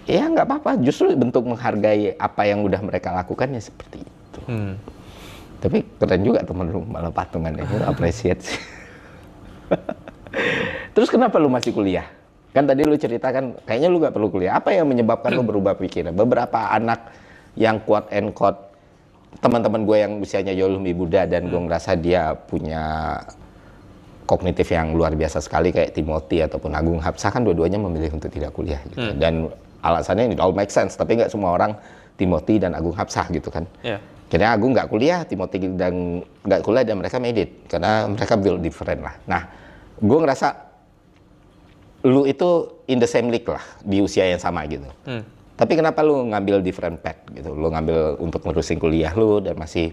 Ya nggak apa-apa, justru bentuk menghargai apa yang udah mereka lakukan ya seperti itu. Tapi keren juga temen lu malah patungan ya, lu appreciate sih. Terus kenapa lu masih kuliah? Kan tadi lu ceritakan kayaknya lu nggak perlu kuliah. Apa yang menyebabkan lu berubah pikiran? Beberapa anak yang quote and quote teman-teman gue yang usianya jauh lebih muda dan gue ngerasa dia punya kognitif yang luar biasa sekali kayak Timothy ataupun Agung Hapsah kan dua-duanya memilih untuk tidak kuliah gitu. Dan alasannya ini all make sense, tapi nggak semua orang Timothy dan Agung Hapsah gitu kan. Karena Agung nggak kuliah, Timothy dan nggak kuliah, dan mereka made it karena mereka build different lah. Nah, gue ngerasa lu itu in the same league lah di usia yang sama gitu. Tapi kenapa lu ngambil different path gitu? Lu ngambil untuk nerusin kuliah lu dan masih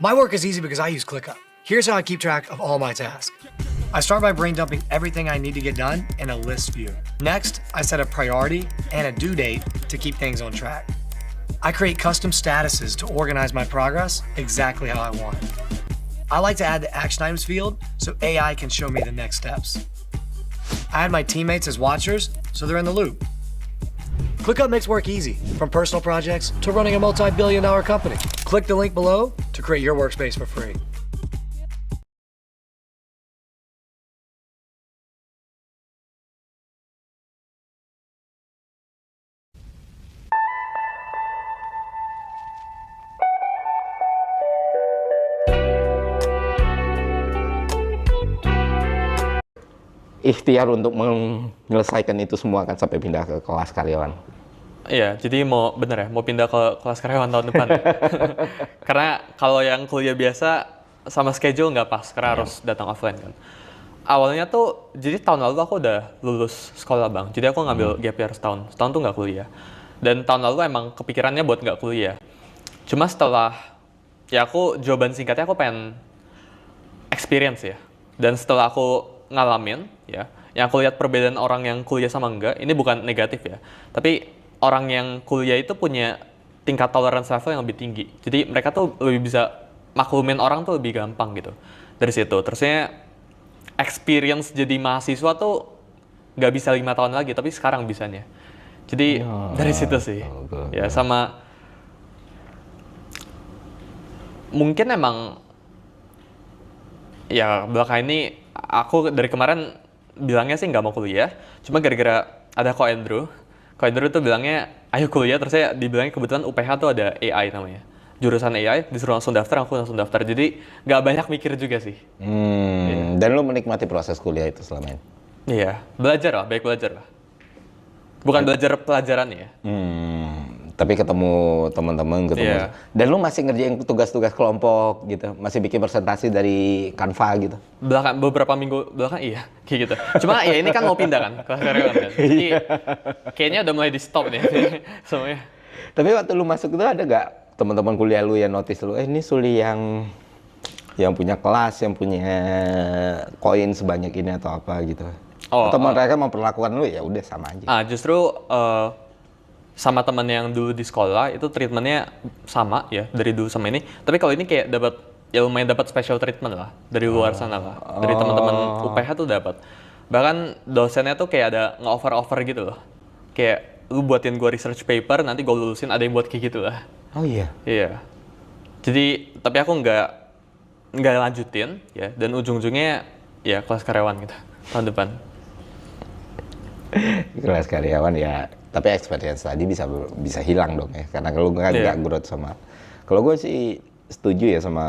My work is easy because I use ClickUp. Here's how I keep track of all my tasks. I start by brain dumping everything I need to get done in a list view. Next, I set a priority and a due date to keep things on track. I create custom statuses to organize my progress exactly how I want. I like to add the action items field so AI can show me the next steps. I add my teammates as watchers so they're in the loop. ClickUp makes work easy, from personal projects to running a multi-billion-dollar company. Click the link below to create your workspace for free. Ikhtiar untuk menyelesaikan itu semua kan sampai pindah ke kelas karyawan. Iya, jadi mau pindah ke kelas karyawan tahun depan. Karena kalau yang kuliah biasa sama schedule nggak pas, karena harus datang offline kan. Awalnya tuh, jadi tahun lalu aku udah lulus sekolah bang, jadi aku ngambil gap year setahun tuh nggak kuliah. Dan tahun lalu emang kepikirannya buat nggak kuliah. Cuma setelah, ya aku jawaban singkatnya aku pengen experience ya. Dan setelah aku ngalamin, ya, yang aku lihat perbedaan orang yang kuliah sama enggak, ini bukan negatif ya, tapi orang yang kuliah itu punya tingkat tolerance level yang lebih tinggi. Jadi mereka tuh lebih bisa maklumin orang tuh lebih gampang gitu. Dari situ, terusnya experience jadi mahasiswa tuh nggak bisa 5 tahun lagi, tapi sekarang bisanya. Jadi dari situ sih, ya sama mungkin emang ya belakang ini aku dari kemarin bilangnya sih nggak mau kuliah, cuma gara-gara ada Ko Andrew tuh bilangnya ayo kuliah, terus saya dibilangnya kebetulan UPH tuh ada AI namanya, jurusan AI, disuruh langsung daftar, aku langsung daftar, jadi nggak banyak mikir juga sih. Dan lu menikmati proses kuliah itu selama ini? Iya, belajar lah, baik belajar lah. Bukan belajar pelajaran ya. Tapi ketemu teman-teman, Iya. Dan lu masih ngerjain tugas-tugas kelompok gitu, masih bikin presentasi dari Canva gitu? Beberapa minggu belakang iya, kayak gitu. Cuma ya ini kan mau pindah kan, kelas karyawan kan. Jadi kayaknya udah mulai di stop nih semuanya. Tapi waktu lu masuk itu ada gak teman-teman kuliah lu yang notice lu, ini Suli yang punya kelas, yang punya koin sebanyak ini atau apa gitu? Atau mereka memperlakukan lu ya udah sama aja? Justru sama teman yang dulu di sekolah itu treatmentnya sama ya dari dulu sama ini. Tapi kalau ini kayak lumayan dapat special treatment lah dari luar sana lah. Dari teman-teman UPH tuh dapat. Bahkan dosennya tuh kayak ada nge-offer gitu loh. Kayak lu buatin gua research paper, nanti gua lulusin, ada yang buat kayak gitu lah. Oh iya? Iya. Jadi tapi aku nggak lanjutin ya, dan ujung-ujungnya ya kelas karyawan gitu tahun depan. Kelas karyawan ya, tapi experience tadi bisa hilang dong ya, karena kalau nggak growth sama. Kalau gue sih setuju ya sama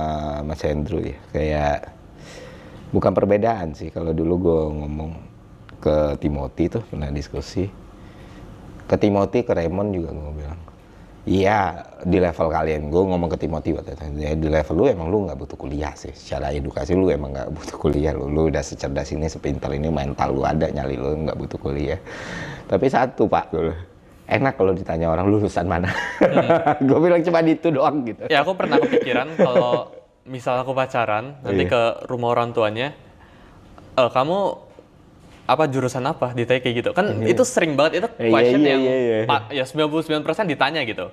Mas Andrew ya, kayak bukan perbedaan sih. Kalau dulu gue ngomong ke Timothy tuh pernah diskusi, ke Timothy, ke Raymond juga gue bilang, iya di level kalian, gue ngomong ke Timothy waktu itu, ya, di level lu emang lu nggak butuh kuliah sih, secara edukasi lu emang nggak butuh kuliah, lu udah secerdas ini, sepintar ini, mental lu ada, nyali lu nggak butuh kuliah. Tapi satu pak, dulu enak kalau ditanya orang lulusan mana, gue bilang cuma itu doang gitu. Ya aku pernah kepikiran kalau misal aku pacaran, nanti ke rumah orang tuanya, kamu apa jurusan apa, ditanya kayak gitu kan. Itu sering banget, itu question yang ya 99% ditanya gitu.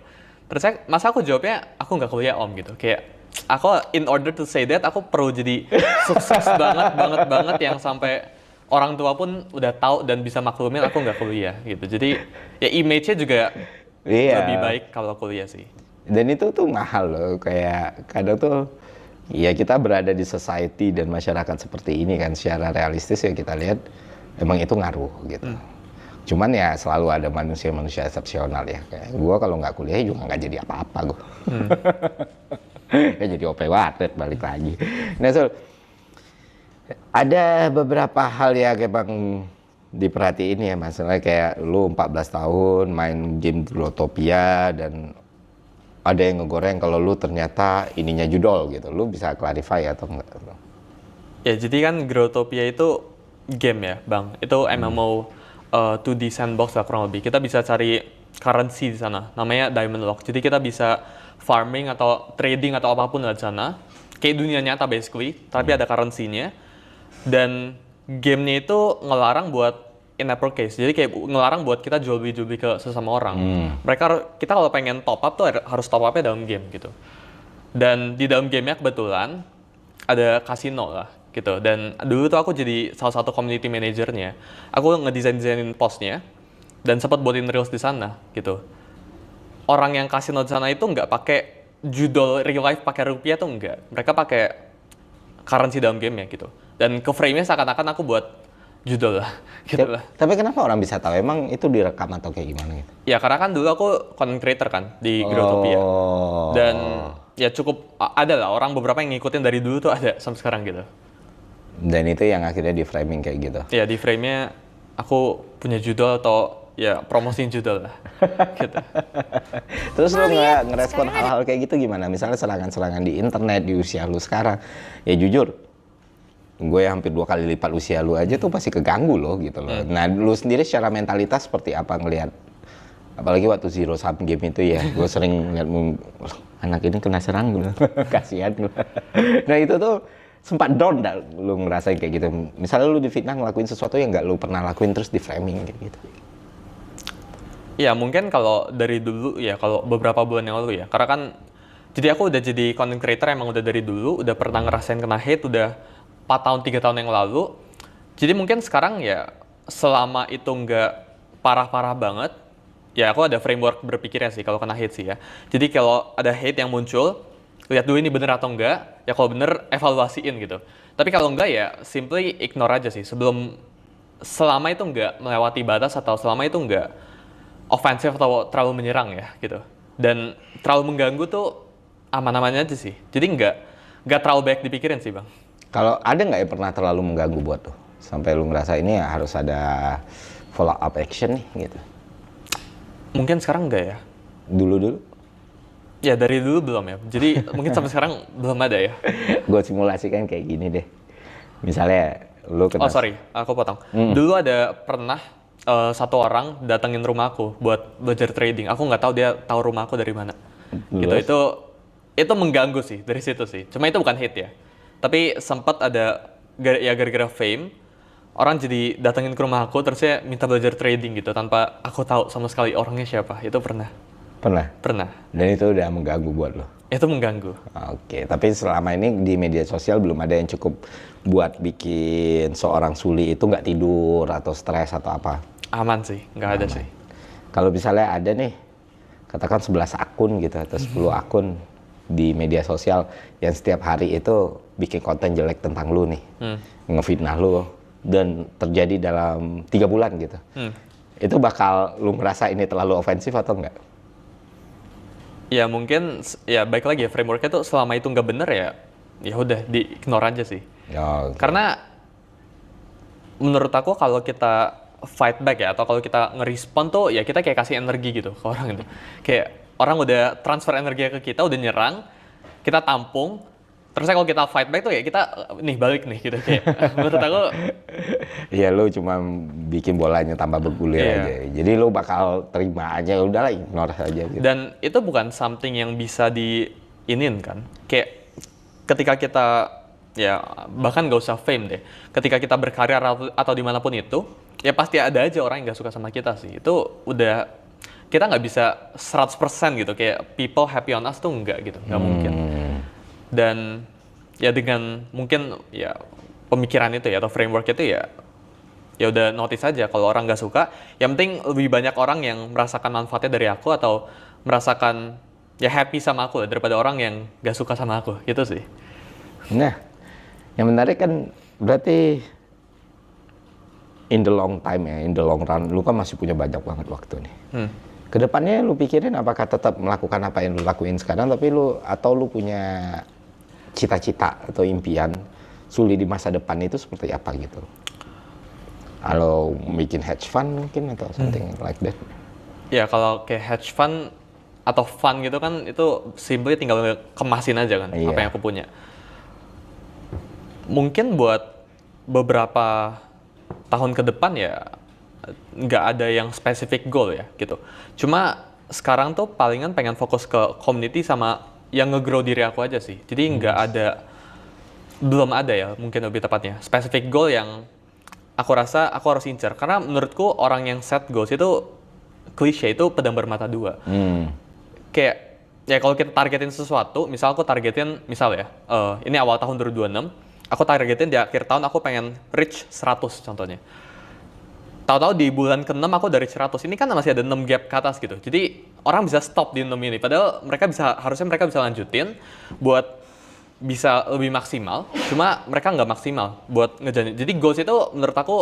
Terus masa aku jawabnya aku nggak kuliah om gitu, kayak aku in order to say that aku perlu jadi sukses banget yang sampai orang tua pun udah tahu dan bisa maklumin aku nggak kuliah gitu. Jadi ya image-nya juga lebih baik kalau kuliah sih. Dan itu tuh mahal loh, kayak kadang tuh ya kita berada di society dan masyarakat seperti ini kan, secara realistis ya kita lihat emang itu ngaruh gitu. Cuman ya selalu ada manusia-manusia eksepsional ya. Kayak gue kalau nggak kuliah juga nggak jadi apa-apa gue. Ya jadi OP Watet balik lagi. Nah so, ada beberapa hal ya kayak bang diperhatiin ya, masalah kayak lu 14 tahun main game Growtopia dan ada yang ngegoreng kalau lu ternyata ininya judol gitu. Lu bisa clarify atau enggak? Ya jadi kan Growtopia itu game ya bang, itu MMO 2D sandbox lah kurang lebih. Kita bisa cari currency di sana, namanya Diamond Lock. Jadi kita bisa farming atau trading atau apapun di sana, kayak dunia nyata basically, tapi ada currency-nya. Dan gamenya itu ngelarang buat in-app purchase. Jadi kayak ngelarang buat kita jual beli ke sesama orang. Kita kalau pengen top up tuh harus top upnya dalam game gitu. Dan di dalam gamenya kebetulan ada kasino lah gitu. Dan dulu tuh aku jadi salah satu community manajernya. Aku ngedesainin postnya dan sempat buatin reels di sana gitu. Orang yang kasino di sana itu nggak pakai judul real life pakai rupiah tuh enggak. Mereka pakai currency dalam gamenya gitu. Dan ke frame-nya seakan-akan aku buat judul lah, gitu lah. Tapi kenapa orang bisa tahu? Emang itu direkam atau kayak gimana gitu? Ya karena kan dulu aku content creator kan di Growtopia. Dan ya cukup ada lah orang beberapa yang ngikutin dari dulu tuh ada sampai sekarang gitu. Dan itu yang akhirnya di framing kayak gitu? Ya di frame-nya aku punya judul atau ya promosiin judul lah. Gitu. Terus lu ngerespon hal-hal kayak gitu gimana? Misalnya serangan-serangan di internet di usia lu sekarang. Ya jujur, gue hampir 2 kali lipat usia lu aja tuh pasti keganggu loh gitu loh. Nah lu sendiri secara mentalitas seperti apa ngelihat, apalagi waktu Zero Sum Game itu ya, gue sering ngeliat anak ini kena serang gitu, kasihan lu. Nah itu tuh sempat down dah lu ngerasain kayak gitu. Misalnya lu difitnah ngelakuin sesuatu yang nggak lu pernah lakuin terus di framing kayak gitu. Ya mungkin kalau dari dulu ya, kalau beberapa bulan yang lalu ya, karena kan jadi aku udah jadi content creator emang udah dari dulu, udah pernah ngerasain kena hate udah 4 tahun, 3 tahun yang lalu. Jadi mungkin sekarang ya selama itu nggak parah-parah banget, ya aku ada framework berpikirnya sih kalau kena hate sih ya. Jadi kalau ada hate yang muncul, lihat dulu ini bener atau enggak, ya kalau bener evaluasiin gitu. Tapi kalau enggak ya simply ignore aja sih selama itu nggak melewati batas atau selama itu nggak offensive atau terlalu menyerang ya gitu. Dan terlalu mengganggu tuh aman-aman aja sih. Jadi nggak terlalu banyak dipikirin sih Bang. Kalau ada nggak ya pernah terlalu mengganggu buat lo? Sampai lu ngerasa ini ya harus ada follow up action nih gitu? Mungkin sekarang enggak ya. Dulu-dulu? Ya dari dulu belum ya. Jadi mungkin sampai sekarang belum ada ya. Gue simulasikan kayak gini deh. Misalnya lu kena... Oh sorry, aku potong. Dulu ada pernah satu orang datengin rumahku buat belajar trading. Aku nggak tahu dia tahu rumahku dari mana. Gitu. Itu mengganggu sih dari situ sih. Cuma itu bukan hate ya. Tapi sempat ada ya gara-gara fame, orang jadi datengin ke rumah aku terus saya minta belajar trading gitu tanpa aku tahu sama sekali orangnya siapa. Itu pernah. Pernah. Dan itu udah mengganggu buat lo? Itu mengganggu. Oke, tapi selama ini di media sosial belum ada yang cukup buat bikin seorang Suli itu nggak tidur atau stres atau apa? Aman sih, nggak ada sih. Kalau misalnya ada nih, katakan 11 akun gitu atau 10 akun di media sosial yang setiap hari itu bikin konten jelek tentang lu nih, ngefitnah lu, dan terjadi dalam 3 bulan gitu. Itu bakal lu merasa ini terlalu ofensif atau enggak? Ya mungkin, ya baik lagi ya frameworknya tuh selama itu nggak bener ya udah di-ignore aja sih. Ya, okay. Karena menurut aku kalau kita fight back ya, atau kalau kita nge-respond tuh ya kita kayak kasih energi gitu ke orang itu. Kayak orang udah transfer energi ke kita, udah nyerang, kita tampung, terus kalau kita fight back tuh ya kita nih balik nih gitu kayak menurut aku. Iya lu cuma bikin bolanya tambah bergulir aja. Jadi lu bakal terima aja, udahlah ignore aja gitu. Dan itu bukan something yang bisa diinin kan. Kayak ketika kita ya bahkan gak usah fame deh. Ketika kita berkarya atau dimanapun itu, ya pasti ada aja orang yang gak suka sama kita sih. Itu udah, kita nggak bisa 100% gitu. Kayak people happy on us tuh nggak gitu, nggak mungkin. Dan ya dengan mungkin ya pemikiran itu ya atau framework itu ya udah notice aja kalau orang nggak suka. Yang penting lebih banyak orang yang merasakan manfaatnya dari aku atau merasakan ya happy sama aku daripada orang yang nggak suka sama aku gitu sih. Nah, yang menarik kan berarti in the long time ya, in the long run, lu kan masih punya banyak banget waktu nih. Kedepannya lu pikirin apakah tetap melakukan apa yang lu lakuin sekarang, tapi lu punya cita-cita atau impian Suli di masa depan itu seperti apa gitu? Kalau bikin hedge fund mungkin atau something like that? Ya kalau kayak hedge fund atau fund gitu kan itu simply tinggal kemasin aja kan apa yang aku punya. Mungkin buat beberapa tahun ke depan ya nggak ada yang spesifik goal ya gitu. Cuma sekarang tuh palingan pengen fokus ke community sama yang nge-grow diri aku aja sih. Jadi belum ada ya mungkin lebih tepatnya spesifik goal yang aku rasa aku harus incer. Karena menurutku orang yang set goals itu klise itu pedang bermata dua. Kayak ya kalau kita targetin sesuatu, misal aku targetin ini awal tahun 2026, aku targetin di akhir tahun aku pengen reach 100 contohnya. Tahu-tahu di bulan ke-6 aku dari 100. Ini kan masih ada 6 gap ke atas gitu. Jadi orang bisa stop di 6 ini. Padahal harusnya mereka bisa lanjutin buat bisa lebih maksimal. Cuma mereka nggak maksimal buat ngejalanin. Jadi goals itu menurut aku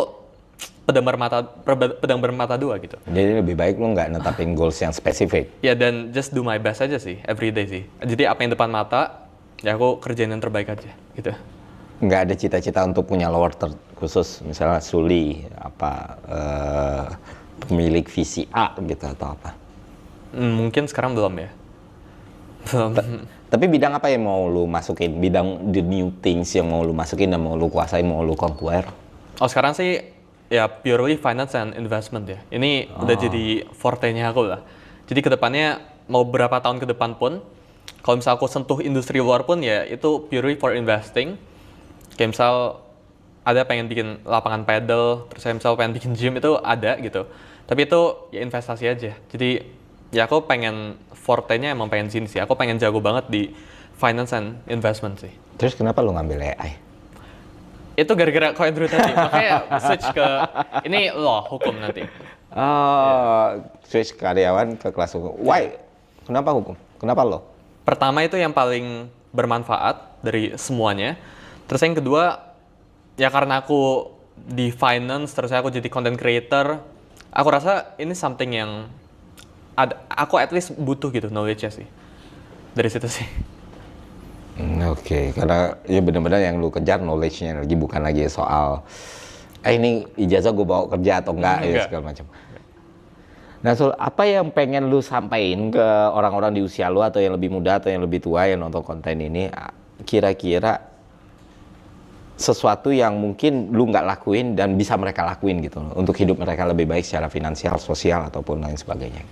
pedang bermata dua gitu. Jadi lebih baik lu nggak netapin goals yang spesifik. Ya dan just do my best aja sih, everyday sih. Jadi apa yang depan mata, ya aku kerjain yang terbaik aja gitu. Nggak ada cita-cita untuk punya lower khusus, misalnya Suli, pemilik visi A gitu atau apa? Mungkin sekarang belum ya. Tapi bidang apa yang mau lu masukin? Bidang the new things yang mau lu masukin dan mau lu kuasain, mau lu conquer? Oh sekarang sih ya purely finance and investment ya. Ini udah jadi forte-nya aku lah. Jadi kedepannya mau berapa tahun ke depan pun, kalau misal aku sentuh industri luar pun ya itu purely for investing. Kayak misal ada pengen bikin lapangan paddle, terus saya misal pengen bikin gym itu ada gitu. Tapi itu ya investasi aja. Jadi ya aku pengen forte-nya emang pengen sini sih. Aku pengen jago banget di finance and investment sih. Terus kenapa lu ngambil AI? Itu gara-gara Ko Andrew tadi. Makanya switch ke ini hukum nanti. Switch karyawan ke kelas hukum. Why? Kenapa hukum? Kenapa lo? Pertama itu yang paling bermanfaat dari semuanya. Terus yang kedua, ya karena aku di finance, terus aku jadi content creator, aku rasa ini something yang aku at least butuh gitu knowledge-nya sih. Dari situ sih. Oke, karena ya benar-benar yang lu kejar knowledge-nya lagi, bukan lagi soal ini ijazah gue bawa kerja atau enggak ya segala macam. Nah, Sul, apa yang pengen lu sampaikan ke orang-orang di usia lu atau yang lebih muda atau yang lebih tua yang nonton konten ini, kira-kira sesuatu yang mungkin lu nggak lakuin dan bisa mereka lakuin gitu untuk hidup mereka lebih baik secara finansial, sosial ataupun lain sebagainya.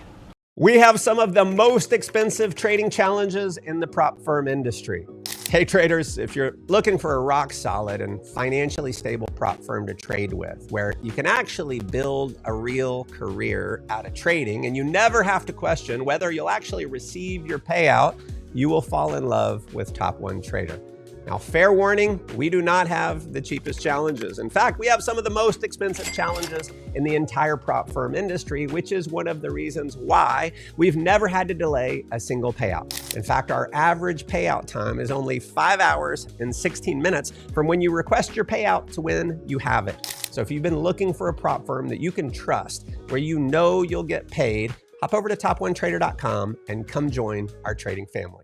We have some of the most expensive trading challenges in the prop firm industry. Hey traders, if you're looking for a rock solid and financially stable prop firm to trade with, where you can actually build a real career out of trading and you never have to question whether you'll actually receive your payout, you will fall in love with Top One Trader. Now, fair warning, we do not have the cheapest challenges. In fact, we have some of the most expensive challenges in the entire prop firm industry, which is one of the reasons why we've never had to delay a single payout. In fact, our average payout time is only 5 hours and 16 minutes from when you request your payout to when you have it. So if you've been looking for a prop firm that you can trust, where you know you'll get paid, hop over to toponetrader.com and come join our trading family.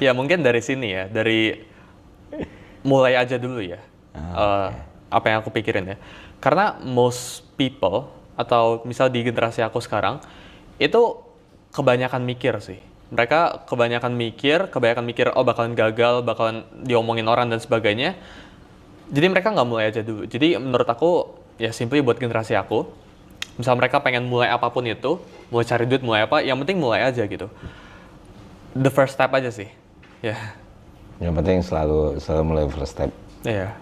Ya mungkin dari sini ya, dari mulai aja dulu ya. Apa yang aku pikirin ya. Karena most people atau misal di generasi aku sekarang itu kebanyakan mikir sih. Mereka kebanyakan mikir oh bakalan gagal, bakalan diomongin orang dan sebagainya. Jadi mereka nggak mulai aja dulu. Jadi menurut aku ya simply buat generasi aku, misal mereka pengen mulai apapun itu, mulai cari duit, mulai apa, yang penting mulai aja gitu. The first step aja sih. Ya. Yang penting selalu mulai first step. Iya.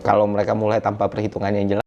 Kalau mereka mulai tanpa perhitungan yang jelas,